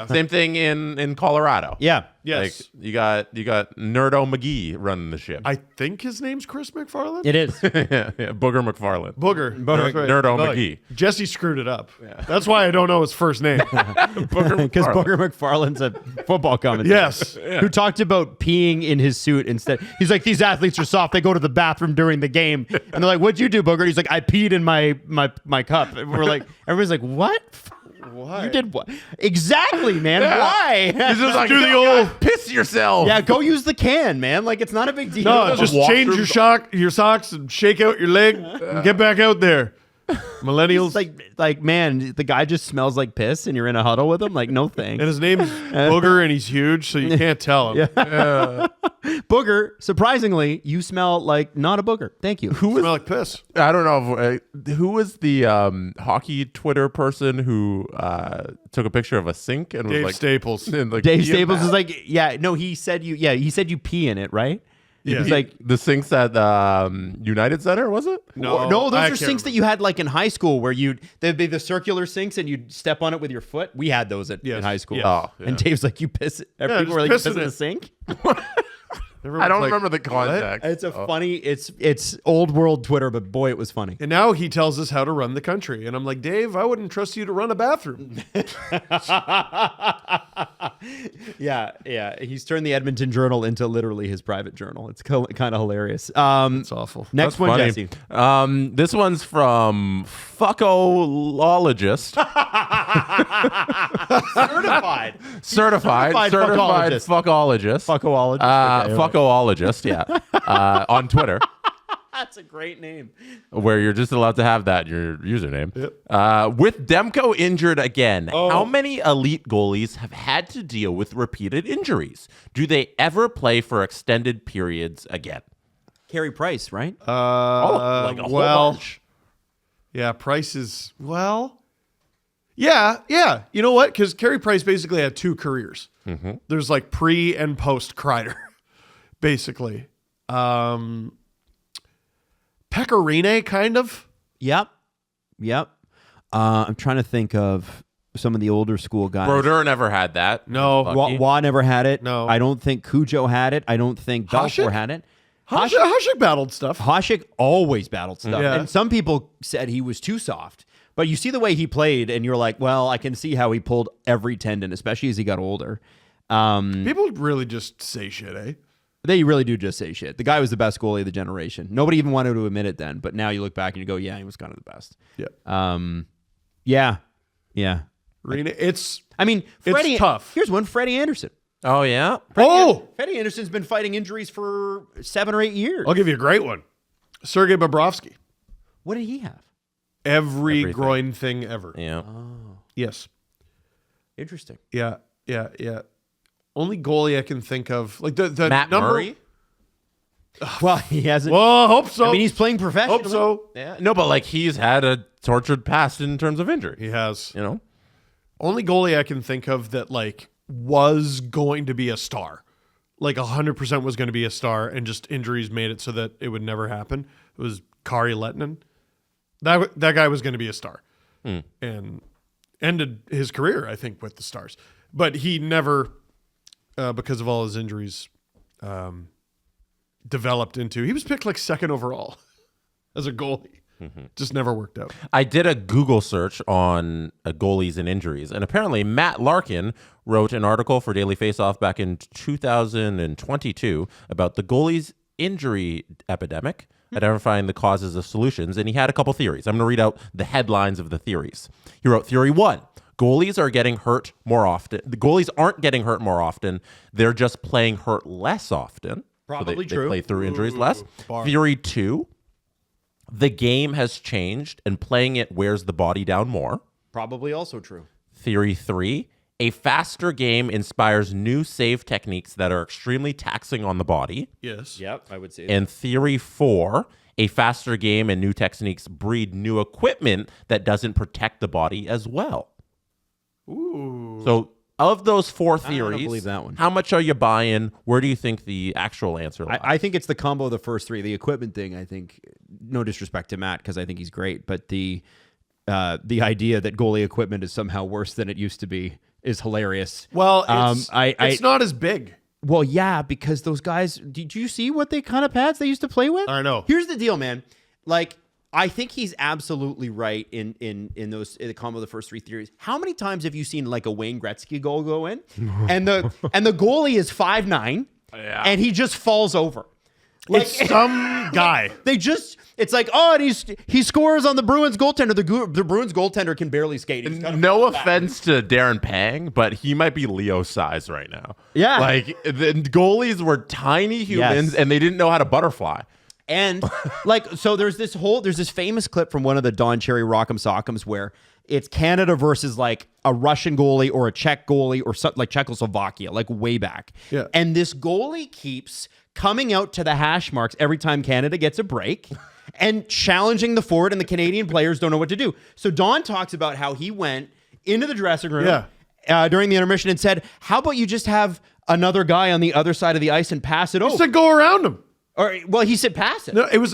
Same thing in Colorado. Yeah. Yes. You got Nerdo McGee running the ship. I think his name's Chris McFarland. It is. yeah, Booger McFarland. Booger. That's right. Nerdo McGee. Jesse screwed it up. Yeah. That's why I don't know his first name. Because Booger McFarland's a football commentator. Yes. Who talked about peeing in his suit instead. He's like, these athletes are soft. They go to the bathroom during the game. And they're like, what'd you do, Booger? And he's like, I peed in my cup. And we're like, everybody's like, what? Why? You did what? Exactly, man. Yeah. Why? He's just like, do the old piss yourself. Yeah, go use the can, man. It's not a big deal. No, just change your socks and shake out your leg and get back out there. Millennials. Like, man, the guy just smells like piss and you're in a huddle with him. No thanks. And his name's Booger and he's huge, so you can't tell him. Yeah. Booger, surprisingly, you smell like not a booger. Thank you. Who smell like piss? I don't know. Who was the hockey Twitter person who took a picture of a sink and Dave was like Staples. And Dave Staples is like, he said you pee in it, right? Yeah. He's like, the sinks at United Center, was it? No, those are sinks that you had in high school where they'd be the circular sinks and you'd step on it with your foot. We had those in high school. Yes. Oh, yeah. And Dave's like, you piss. People were like, piss piss in in it. the sink. I don't remember the context. It's a funny. It's old world Twitter, but boy, it was funny. And now he tells us how to run the country. And I'm like, Dave, I wouldn't trust you to run a bathroom. Yeah. He's turned the Edmonton Journal into literally his private journal. It's kind of hilarious. It's awful. Next That's one, funny. Jesse. This one's from Fuckologist. Certified fuckologist. Fuckologist. Fuckologist, yeah. On Twitter. That's a great name. Where you're just allowed to have that in your username. Yep. With Demko injured again, how many elite goalies have had to deal with repeated injuries? Do they ever play for extended periods again? Carey Price, right? A whole bunch. Yeah, Price is, yeah. You know what? Because Carey Price basically had two careers. Mm-hmm. There's pre and post Kreider, basically. Pecorine, kind of. Yep. I'm trying to think of some of the older school guys. Brodeur never had that. No. Waugh never had it. No. I don't think Cujo had it. I don't think Belfour had it. Hasek battled stuff. Hasek always battled stuff. Yeah. And some people said he was too soft. But you see the way he played, and you're like, well, I can see how he pulled every tendon, especially as he got older. People really just say shit, eh? They really do just say shit. The guy was the best goalie of the generation. Nobody even wanted to admit it then, but now you look back and you go, yeah, he was kind of the best. Yeah. Yeah. Rena, it's Freddie, tough. Here's one, Freddie Anderson. Oh, yeah? Freddie Anderson's been fighting injuries for 7 or 8 years. I'll give you a great one. Sergei Bobrovsky. What did he have? Every groin thing ever. Yeah. Oh. Yes. Interesting. Yeah. Only goalie I can think of. Like the Matt number. Murray? Well, he hasn't. Well, I hope so. I mean, he's playing professionally. Hope so. Yeah. No, but like he's had a tortured past in terms of injury. He has. You know? Only goalie I can think of that like was going to be a star. Like 100% was going to be a star, and just injuries made it so that it would never happen. It was Kari Lehtinen. That guy was going to be a star, and ended his career, I think, with the Stars. But he never, because of all his injuries, developed into. He was picked like 2nd overall as a goalie. Just never worked out. I did a Google search on goalies and injuries, and apparently Matt Larkin wrote an article for Daily Faceoff back in 2022 about the goalies injury epidemic, identifying the causes of solutions, and he had a couple theories. I'm going to read out the headlines of the theories. He wrote, Theory 1, goalies are getting hurt more often. The goalies aren't getting hurt more often. They're just playing hurt less often. Probably They true. play through injuries less. bar. Theory 2, the game has changed and playing it wears the body down more. Probably also true. Theory 3, a faster game inspires new save techniques that are extremely taxing on the body. Yes. Yep, I would say. And theory 4, a faster game and new techniques breed new equipment that doesn't protect the body as well. Ooh. So of those 4 I don't theories, believe that one. how much are you buying? Where do you think the actual answer lies? I think it's the combo of the first 3. The equipment thing, I think, no disrespect to Matt, because I think he's great, but the idea that goalie equipment is somehow worse than it used to be is hilarious. Well, it's not as big. Well, yeah, because those guys, did you see what they kind of pads they used to play with? I know. Here's the deal, man. Like, I think he's absolutely right in the combo of the first 3 theories. How many times have you seen like a Wayne Gretzky goal go in, and the goalie is 5'9", and he just falls over? Like It's some guy. It's like, oh, and he scores on the Bruins goaltender. The Bruins goaltender can barely skate. He's gotta No fall back. offense to Darren Pang, but he might be Leo size right now. Yeah. Like the goalies were tiny humans and they didn't know how to butterfly. And like, so there's this famous clip from one of the Don Cherry Rock'em Sock'ems where it's Canada versus like a Russian goalie or a Czech goalie or something like Czechoslovakia, like way back. Yeah. And this goalie keeps coming out to the hash marks every time Canada gets a break and challenging the forward, and the Canadian players don't know what to do. So Don talks about how he went into the dressing room during the intermission and said, how about you just have another guy on the other side of the ice and pass it over? He said go around him. Or, well, he said pass it. No, it was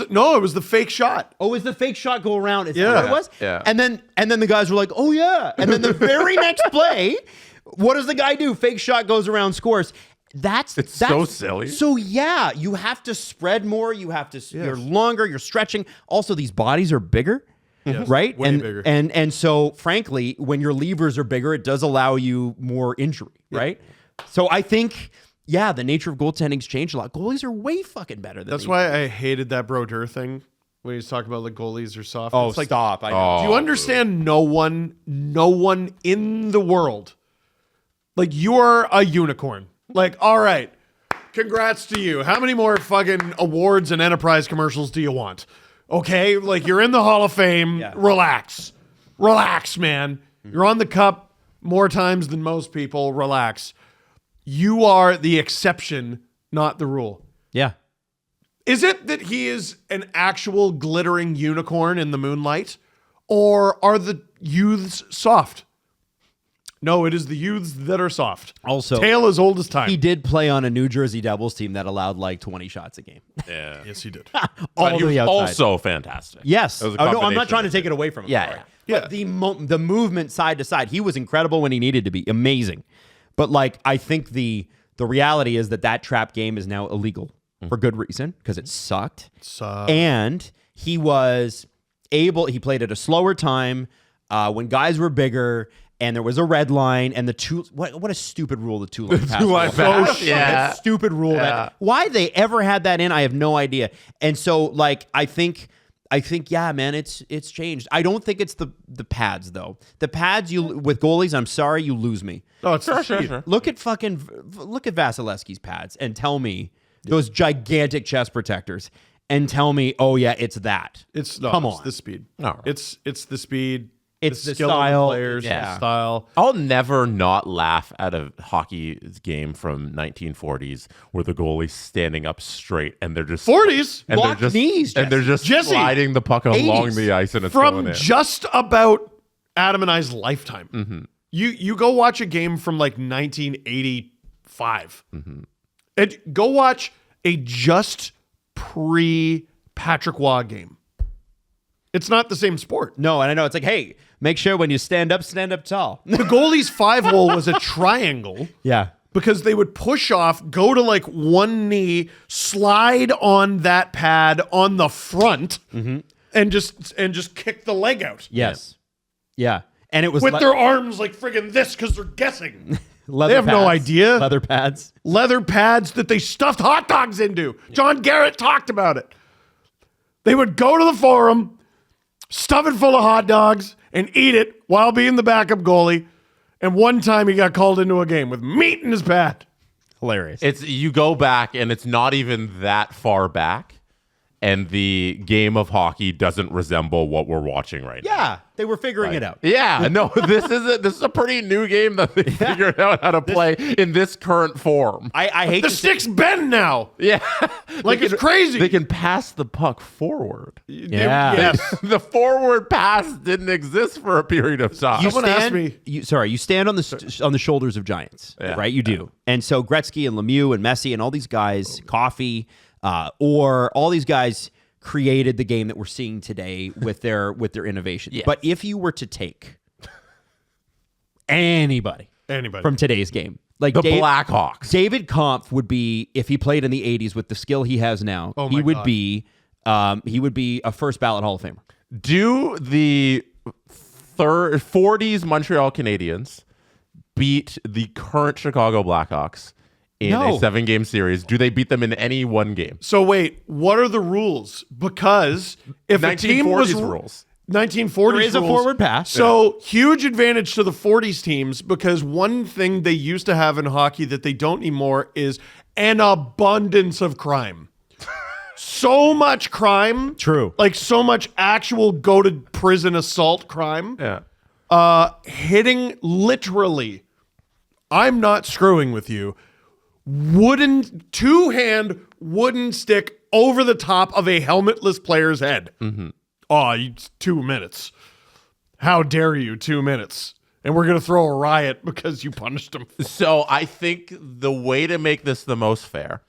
the fake shot. Oh, is the fake shot go around? Is that what it was? Yeah. And then the guys were like, oh yeah. And then the very next play, what does the guy do? Fake shot goes around, scores. That's so silly. So yeah, you have to spread more. You have to. You're longer. You're stretching. Also, these bodies are bigger, right? Way and bigger. and so, frankly, when your levers are bigger, it does allow you more injury, right? So I think. Yeah, the nature of goaltending's changed a lot. Goalies are way fucking better than That's why I hated that Brodeur thing when he's talking about like goalies are soft. Oh, It's like, stop. I know. do you understand no one in the world, like you are a unicorn. Like, all right, congrats to you. How many more fucking awards and enterprise commercials do you want? Okay, like you're in the Hall of Fame. Yeah. Relax, man. You're on the cup more times than most people. Relax. You are the exception, not the rule. Yeah. Is it that he is an actual glittering unicorn in the moonlight? Or are the youths soft? No, it is the youths that are soft. Also, tale as old as time. He did play on a New Jersey Devils team that allowed like 20 shots a game. Yeah. Yes, he did. All But he the was way outside. also fantastic. Yes. It was a Oh, no, I'm combination not trying to of take it away from him. Yeah, Sorry. yeah. But the movement side to side, he was incredible when he needed to be. Amazing. But like, I think the reality is that trap game is now illegal for good reason because it sucked. And he was able, he played at a slower time when guys were bigger and there was a red line and what a stupid rule the two-line pass. two-line pass, That stupid rule. Yeah. Why they ever had that in, I have no idea. And so like, I think I think, yeah, man, it's changed. I don't think it's the pads though. The pads with goalies, I'm sorry, you lose me. Oh, it's sure. Look at Vasilevsky's pads and tell me those gigantic chest protectors and tell me, oh yeah, it's that. Come on. It's the speed. No. It's the speed. It's the skill style. of the players, the style. I'll never not laugh at a hockey game from 1940s where the goalie's standing up straight and they're just 40s, and locked knees, and they're just Jesse, sliding the puck along 80s. the ice and it's going From in. just about Adam and I's lifetime. Mm-hmm. You go watch a game from like 1985. Mm-hmm. And go watch a just pre-Patrick Waugh game. It's not the same sport. No, and I know it's like, hey, make sure when you stand up tall. The goalie's 5-hole was a triangle. Yeah. Because they would push off, go to like one knee, slide on that pad on the front, and just kick the leg out. Yes. Yeah. And it was with their arms like friggin' this because they're guessing. leather They have no pads. idea. Leather pads. Leather pads that they stuffed hot dogs into. John Garrett talked about it. They would go to the forum, stuff it full of hot dogs, and eat it while being the backup goalie. And one time he got called into a game with meat in his pad. Hilarious. It's you go back and it's not even that far back, and the game of hockey doesn't resemble what we're watching right now. Yeah, they were figuring it out. Yeah, no, this is a pretty new game that they figured out how to play in this current form. I hate The sticks bend now. Yeah, Like it's crazy. They can pass the puck forward. Yeah. Yes. The forward pass didn't exist for a period of time. Someone asked me. You stand on the shoulders of giants, Yeah. right? You do. And so Gretzky and Lemieux and Messi and all these guys, Coffey, or all these guys created the game that we're seeing today with their innovation. Yes. But if you were to take anybody from today's game, like the Blackhawks, David Kampf would be, if he played in the 80s with the skill he has now, he would be a first ballot Hall of Famer. Do the 40s Montreal Canadiens beat the current Chicago Blackhawks in a 7-game series? Do they beat them in any one game? So wait, what are the rules? Because if a team was 1940s rules. 1940s There is a rules, forward pass. So huge advantage to the 40s teams, because one thing they used to have in hockey that they don't anymore is an abundance of crime. So much crime. True. Like so much actual go to prison assault crime. Yeah. Hitting literally, I'm not screwing with you, two-hand wooden stick over the top of a helmetless player's head. Mm-hmm. Oh, 2 minutes. How dare you, 2 minutes. And we're going to throw a riot because you punished him. So I think the way to make this the most fair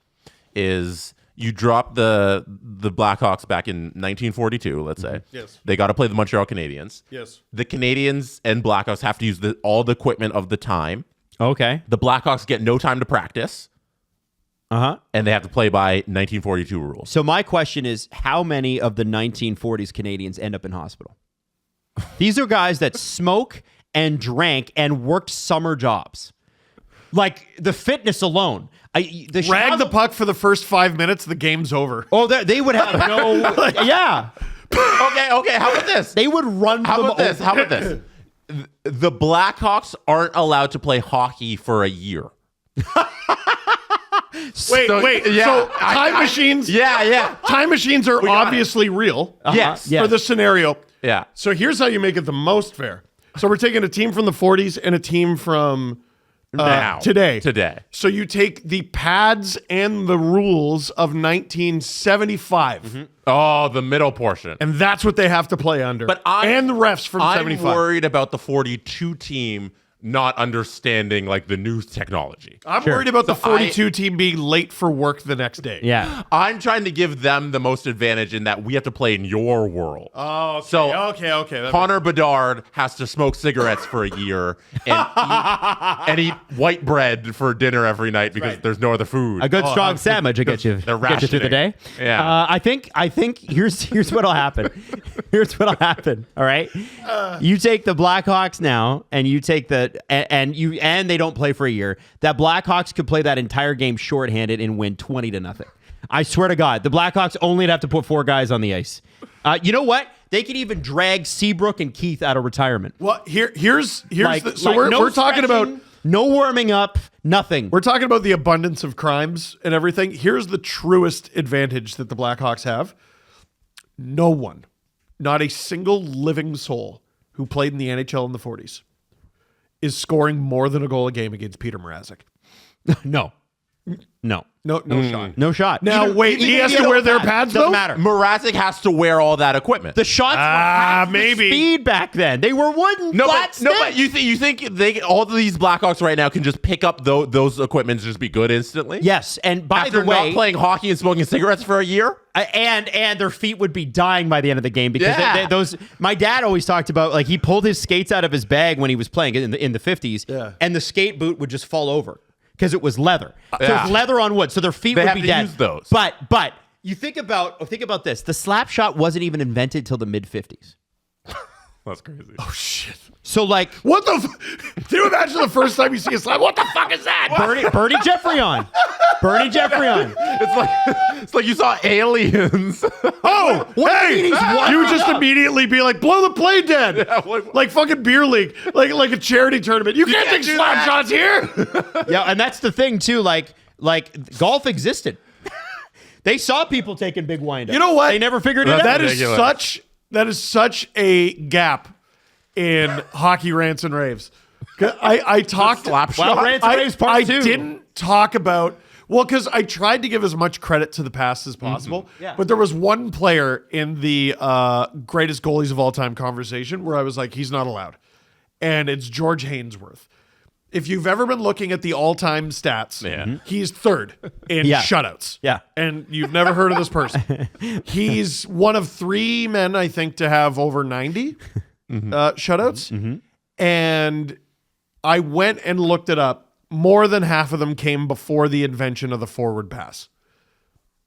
is you drop the Blackhawks back in 1942, let's say. Yes. They got to play the Montreal Canadiens. Yes. The Canadiens and Blackhawks have to use all the equipment of the time. Okay. The Blackhawks get no time to practice. Uh-huh. And they have to play by 1942 rules. So my question is, how many of the 1940s Canadians end up in hospital? These are guys that smoke and drank and worked summer jobs. Like the fitness alone. Rag the puck for the first 5 minutes, the game's over. Oh, they would have no... yeah. Okay. How about this? They would run How them about this? over. How about this? The Blackhawks aren't allowed to play hockey for a year. Wait. Yeah, So time machines. Yeah. Time machines are got obviously real. Yes. For the scenario. Yeah. So here's how you make it the most fair. So we're taking a team from the 40s and a team from Now. today. So you take the pads and the rules of 1975. Mm-hmm. Oh, the middle portion. And that's what they have to play under. And the refs from I'm 75. worried about the 42 team not understanding like the new technology. I'm worried about the 42 team being late for work the next day. Yeah. I'm trying to give them the most advantage in that we have to play in your world. Oh, okay. So okay. That Connor Bedard has to smoke cigarettes for a year and eat white bread for dinner every night because there's no other food. A good strong sandwich will get you through the day. Yeah. I think here's what'll happen. Here's what'll happen. All right. You take the Blackhawks now, and you take and they don't play for a year. That Blackhawks could play that entire game shorthanded and win 20-0. I swear to God, the Blackhawks only have to put 4 guys on the ice. You know what? They could even drag Seabrook and Keith out of retirement. Well, here's so we're no talking about no warming up, nothing. We're talking about the abundance of crimes and everything. Here's the truest advantage that the Blackhawks have. No one, not a single living soul who played in the NHL in the 40s is scoring more than a goal a game against Peter Mrazek. No shot. No shot. Now, wait, he has to wear their pads, though? Doesn't matter. Mrazek has to wear all that equipment. The shots were half maybe. the speed back then. They were wooden flat sticks. But you think all of these Blackhawks right now can just pick up those equipment and just be good instantly? Yes, and by After the way, not playing hockey and smoking cigarettes for a year? And their feet would be dying by the end of the game because my dad always talked about, like, he pulled his skates out of his bag when he was playing in the 50s, and the skate boot would just fall over because it was leather. So it was leather on wood, so their feet would be dead. Use those. But you think about this: the slap shot wasn't even invented till the mid 50s. That's crazy. Oh shit! So like, what the? Can you imagine the first time you see a slap? What the fuck is that? Bernie Jeffrey on. Bernie Jeffrey on. It's like you saw aliens. Oh, hey! You just immediately be like, blow the play dead, like fucking beer league, like a charity tournament. You can't take slap shots here. Yeah, and that's the thing too. Like golf existed. They saw people taking big windups. You know what? They never figured it out. That is such a gap in hockey rants and raves. I talked rants and raves part 2. I didn't talk about because I tried to give as much credit to the past as possible. Mm-hmm. Yeah. But there was one player in the greatest goalies of all time conversation where I was like, he's not allowed, and it's George Hainsworth. If you've ever been looking at the all-time stats, he's third in shutouts. Yeah. And you've never heard of this person. He's one of 3 men, I think, to have over 90 shutouts. Mm-hmm. And I went and looked it up. More than half of them came before the invention of the forward pass.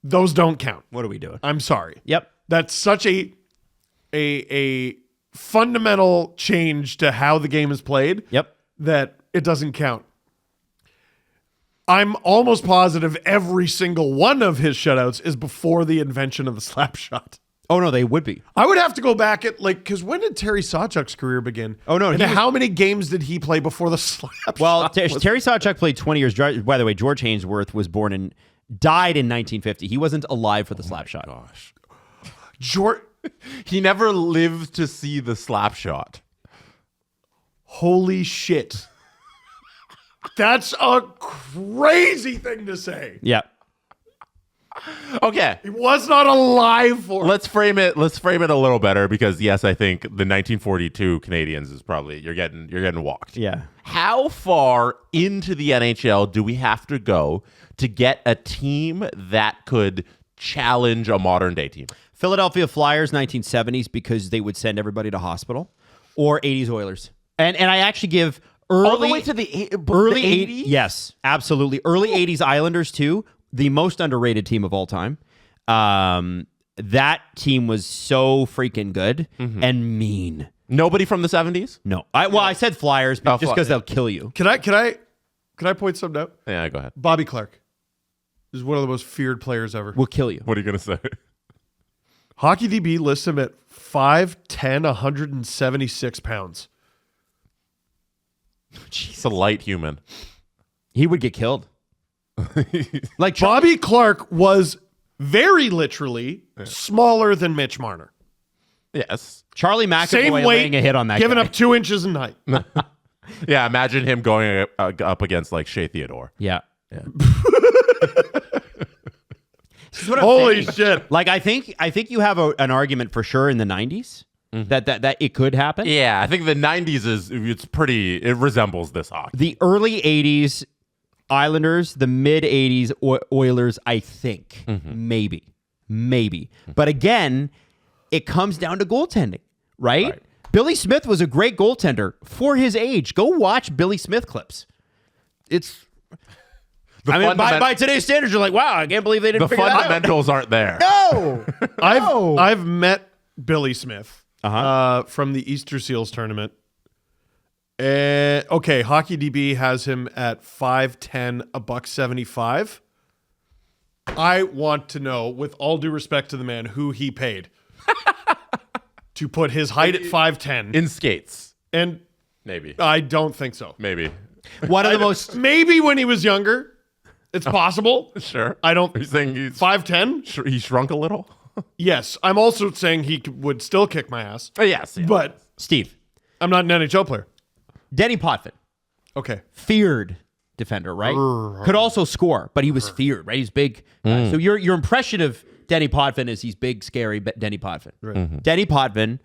Those don't count. What are we doing? I'm sorry. Yep. That's such a fundamental change to how the game is played. Yep. That it doesn't count. I'm almost positive every single one of his shutouts is before the invention of the slap shot. Oh, no, they would be. I would have to go back at, because when did Terry Sawchuk's carear begin? Oh, no. And how many games did he play before the slap shot? Well, Terry Sawchuk played 20 years. By the way, George Hainsworth died in 1950. He wasn't alive for the slap shot. Gosh. He never lived to see the slap shot. Holy shit. That's a crazy thing to say. Yeah. Okay. He was not alive for it. Let's frame it a little better because yes, I think the 1942 Canadiens is probably you're getting walked. Yeah. How far into the NHL do we have to go to get a team that could challenge a modern day team? Philadelphia Flyers 1970s because they would send everybody to hospital, or 80s Oilers. And I actually give early all the way to the early 80s? Yes, absolutely. Early 80s Islanders too, the most underrated team of all time. That team was so freaking good and mean. Nobody from the 70s? No. I said Flyers just because they'll kill you. Can I point something out? Yeah, go ahead. Bobby Clark is one of the most feared players ever. We'll kill you. What are you going to say? Hockey DB lists him at 5'10", 176 pounds. He's a light human. He would get killed. Like Bobby Clark was very literally smaller than Mitch Marner. Yes. Charlie McAvoy Same weight, laying a hit on that giving guy. up 2 inches in height. Yeah, imagine him going up against like Shea Theodore. Yeah. Holy shit. Like I think you have an argument for sure in the 90s that it could happen. Yeah, I think the 90s it resembles this hockey. The early 80s Islanders, the mid 80s Oilers, I think. Maybe. But again, it comes down to goaltending, right? Billy Smith was a great goaltender for his age. Go watch Billy Smith clips. It's by today's standards, you're like, wow, I can't believe they didn't figure that out. The fundamentals aren't there. No. I've met Billy Smith from the Easter Seals tournament. Okay, Hockey DB has him at 5'10", $175. I want to know, with all due respect to the man, who he paid to put his height at 5'10". In skates. And maybe. I don't think so. Maybe. One of the most... Maybe when he was younger. It's possible. Sure. I don't... Are you saying he's 5'10"? He shrunk a little? Yes. I'm also saying he would still kick my ass. Yes. But... Steve. I'm not an NHL player. Denny Potvin. Okay. Feared defender, right? Could also score, but he was feared, right? He's big. So your impression of Denny Potvin is he's big, scary Denny Potvin. Right. Mm-hmm. Denny Potvin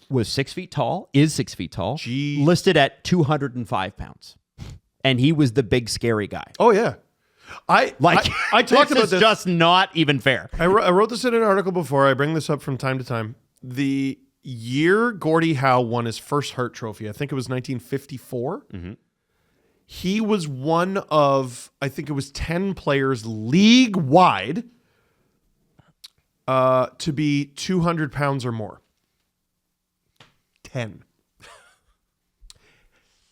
was 6 feet tall, is 6 feet tall, listed at 205 pounds. And he was the big, scary guy. Oh, yeah. I talked about this. Just not even fair. I wrote this in an article before. I bring this up from time to time. The year Gordie Howe won his first Hart Trophy, I think it was 1954. Mm-hmm. He was one of, I think it was 10 players league-wide to be 200 pounds or more. 10.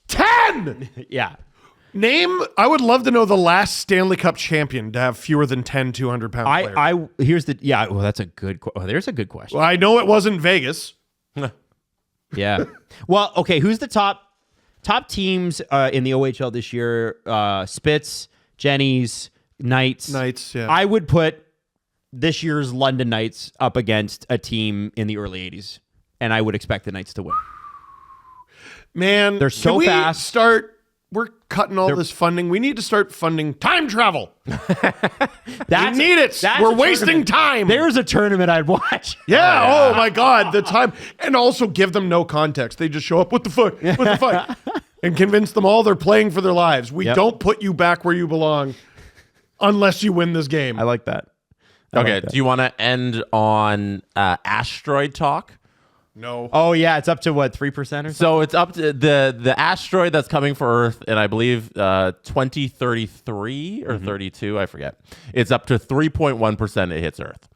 10! Yeah. I would love to know the last Stanley Cup champion to have fewer than 10 200-pound players. That's a good, there's a good question. Well, I know it wasn't Vegas. Yeah. Well, okay, who's the top teams in the OHL this year? Spitz, Jennies, Knights. Knights, yeah. I would put this year's London Knights up against a team in the early 80s, and I would expect the Knights to win. Man, they're so fast. We're cutting all this funding. We need to start funding time travel. We need it. We're wasting time. There's a tournament I'd watch. Yeah. Oh my God. The time. And also give them no context. They just show up. What the fuck? What the fuck? And convince them all they're playing for their lives. We don't put you back where you belong unless you win this game. I like that. Okay. Do you want to end on asteroid talk? No. Oh yeah, it's up to what, 3% or something? So it's up to the asteroid that's coming for Earth, and I believe 2033 or 32, I forget. It's up to 3.1% it hits Earth.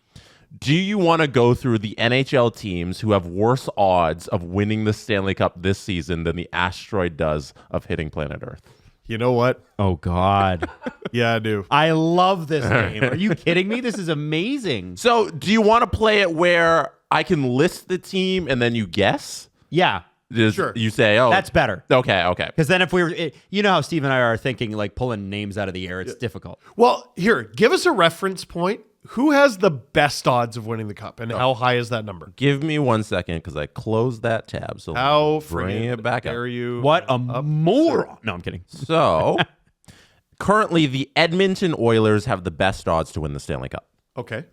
Do you want to go through the NHL teams who have worse odds of winning the Stanley Cup this season than the asteroid does of hitting planet Earth? You know what? Oh God. Yeah, I do. I love this game. Are you kidding me? This is amazing. So do you want to play it where I can list the team and then you guess? Yeah. Sure. You say, oh. That's better. Okay. Because then if we were, you know how Steve and I are thinking like pulling names out of the air, it's difficult. Well, here, give us a reference point. Who has the best odds of winning the cup, and how high is that number? Give me 1 second because I closed that tab. So how bring it back up. What a moron. No, I'm kidding. So currently the Edmonton Oilers have the best odds to win the Stanley Cup. Okay.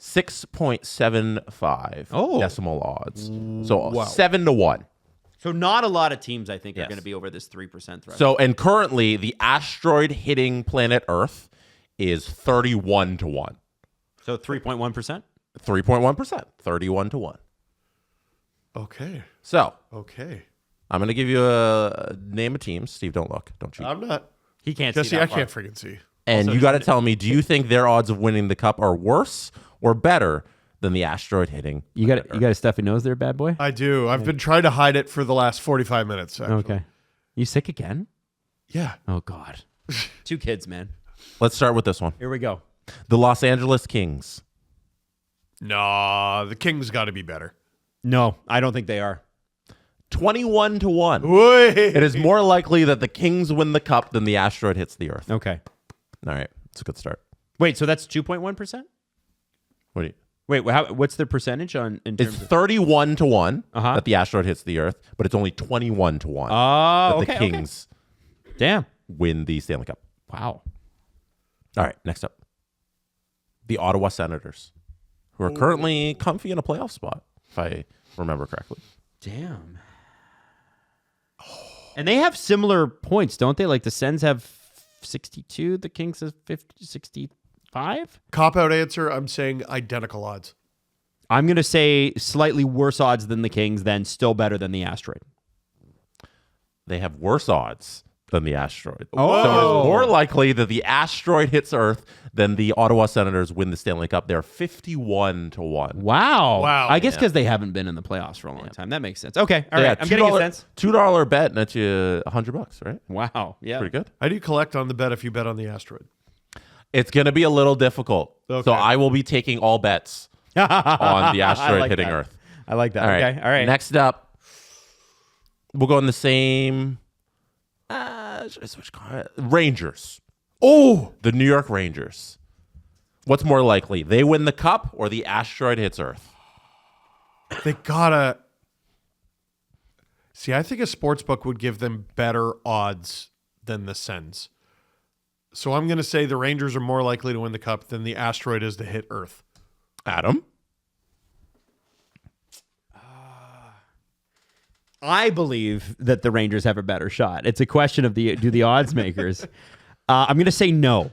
6.75 decimal odds. So 7-1. So not a lot of teams, I think, are going to be over this 3% threshold. So, and currently the asteroid hitting planet Earth is 31-1. So 3.1%? 3.1%. 31-1. Okay. So. Okay. I'm going to give you a name of teams. Steve, don't look. Don't cheat. I'm not. He can't Jesse, see that I can't freaking see. And Also, you got to tell me, do you think their odds of winning the cup are worse or better than the asteroid hitting? You got a stuffy nose there, bad boy? I do. I've been trying to hide it for the last 45 minutes. Actually. Okay. You sick again? Yeah. Oh, God. 2 kids, man. Let's start with this one. Here we go. The Los Angeles Kings. No, the Kings got to be better. No, I don't think they are. 21-1. It is more likely that the Kings win the cup than the asteroid hits the Earth. Okay. All right. It's a good start. Wait, so that's 2.1%? What do you... Wait, what's the percentage on? In terms It's 31-1 Uh-huh. that the asteroid hits the Earth, but it's only 21-1 Oh, that the Kings Damn. win the Stanley Cup. Wow. All right, next up. The Ottawa Senators, who are currently comfy in a playoff spot, if I remember correctly. Damn. And they have similar points, don't they? Like the Sens have 62, the Kings have 65? Cop-out answer, I'm saying identical odds. I'm going to say slightly worse odds than the Kings, then still better than the asteroid. They have worse odds than the asteroid. Oh. So it's more likely that the asteroid hits Earth than the Ottawa Senators win the Stanley Cup. They're 51-1. Wow. I guess because they haven't been in the playoffs for a long time. That makes sense. Okay. All right. I'm getting a sense. $2 bet nets you $100, right? Wow. Yeah. Pretty good. How do you collect on the bet if you bet on the asteroid? It's going to be a little difficult. Okay. So I will be taking all bets on the asteroid hitting that. Earth. I like that. All right. Okay. All right. Next up, we'll go in the same. Should I switch? Rangers. Oh, the New York Rangers. What's more likely? They win the cup or the asteroid hits Earth? They gotta. See, I think a sportsbook would give them better odds than the Sens. So I'm going to say the Rangers are more likely to win the cup than the asteroid is to hit Earth. Adam? I believe that the Rangers have a better shot. It's a question of do the odds makers. I'm going to say no.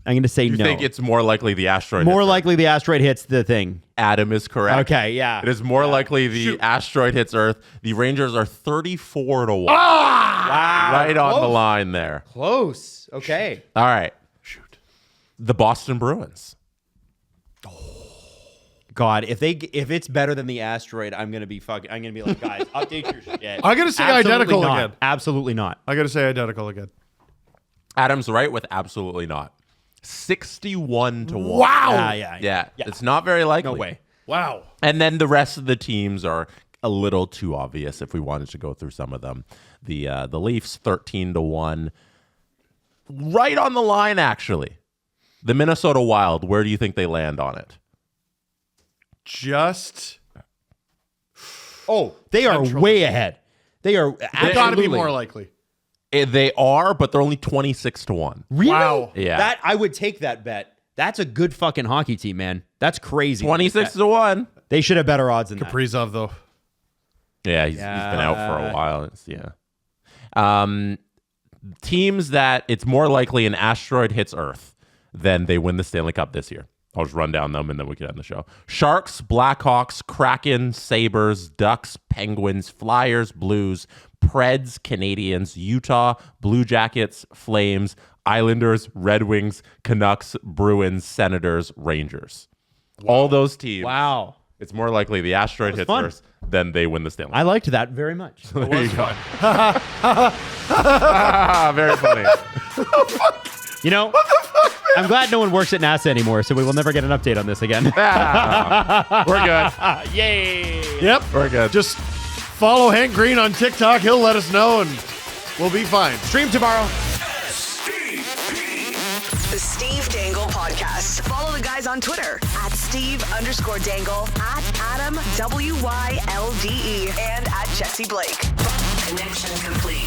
I'm going to say no. You think it's more likely the asteroid more hits likely the asteroid hits the thing? Adam is correct. Okay, yeah. It is more likely the asteroid hits Earth. The Rangers are 34-1. Wow. Right on the line there. Close. Okay. All right. Shoot. The Boston Bruins. God, if it's better than the asteroid, I'm gonna be like, guys, update your shit. I'm gonna say identical again. Absolutely not. I gotta say identical again. Adam's right with absolutely not. 61-1. Wow. Yeah. It's not very likely. No way. Wow. And then the rest of the teams are a little too obvious if we wanted to go through some of them. The Leafs 13-1. Right on the line, actually. The Minnesota Wild, where do you think they land on it? They are way ahead. They are They gotta be more likely. They are, but they're only 26-1. Really? Wow. Yeah. That I would take that bet. That's a good fucking hockey team, man. That's crazy. 26-1. They should have better odds than Kaprizov, though. Yeah, he's been out for a while. Teams that it's more likely an asteroid hits Earth than they win the Stanley Cup this year. I'll just run down them and then we can end the show. Sharks, Blackhawks, Kraken, Sabres, Ducks, Penguins, Flyers, Blues, Preds, Canadiens, Utah, Blue Jackets, Flames, Islanders, Red Wings, Canucks, Bruins, Senators, Rangers. Wow. All those teams. Wow. It's more likely the asteroid hits Earth than they win the Stanley Cup. I liked that very much. So there you go. Very funny. You know, I'm glad no one works at NASA anymore, so we will never get an update on this again. We're good. Yay. Yep. We're good. Just follow Hank Green on TikTok. He'll let us know, and we'll be fine. Stream tomorrow. The Steve Dangle Podcast. Follow the guys on Twitter at Steve_Dangle, at Adam WYLDE, and at Jesse Blake. Connection complete.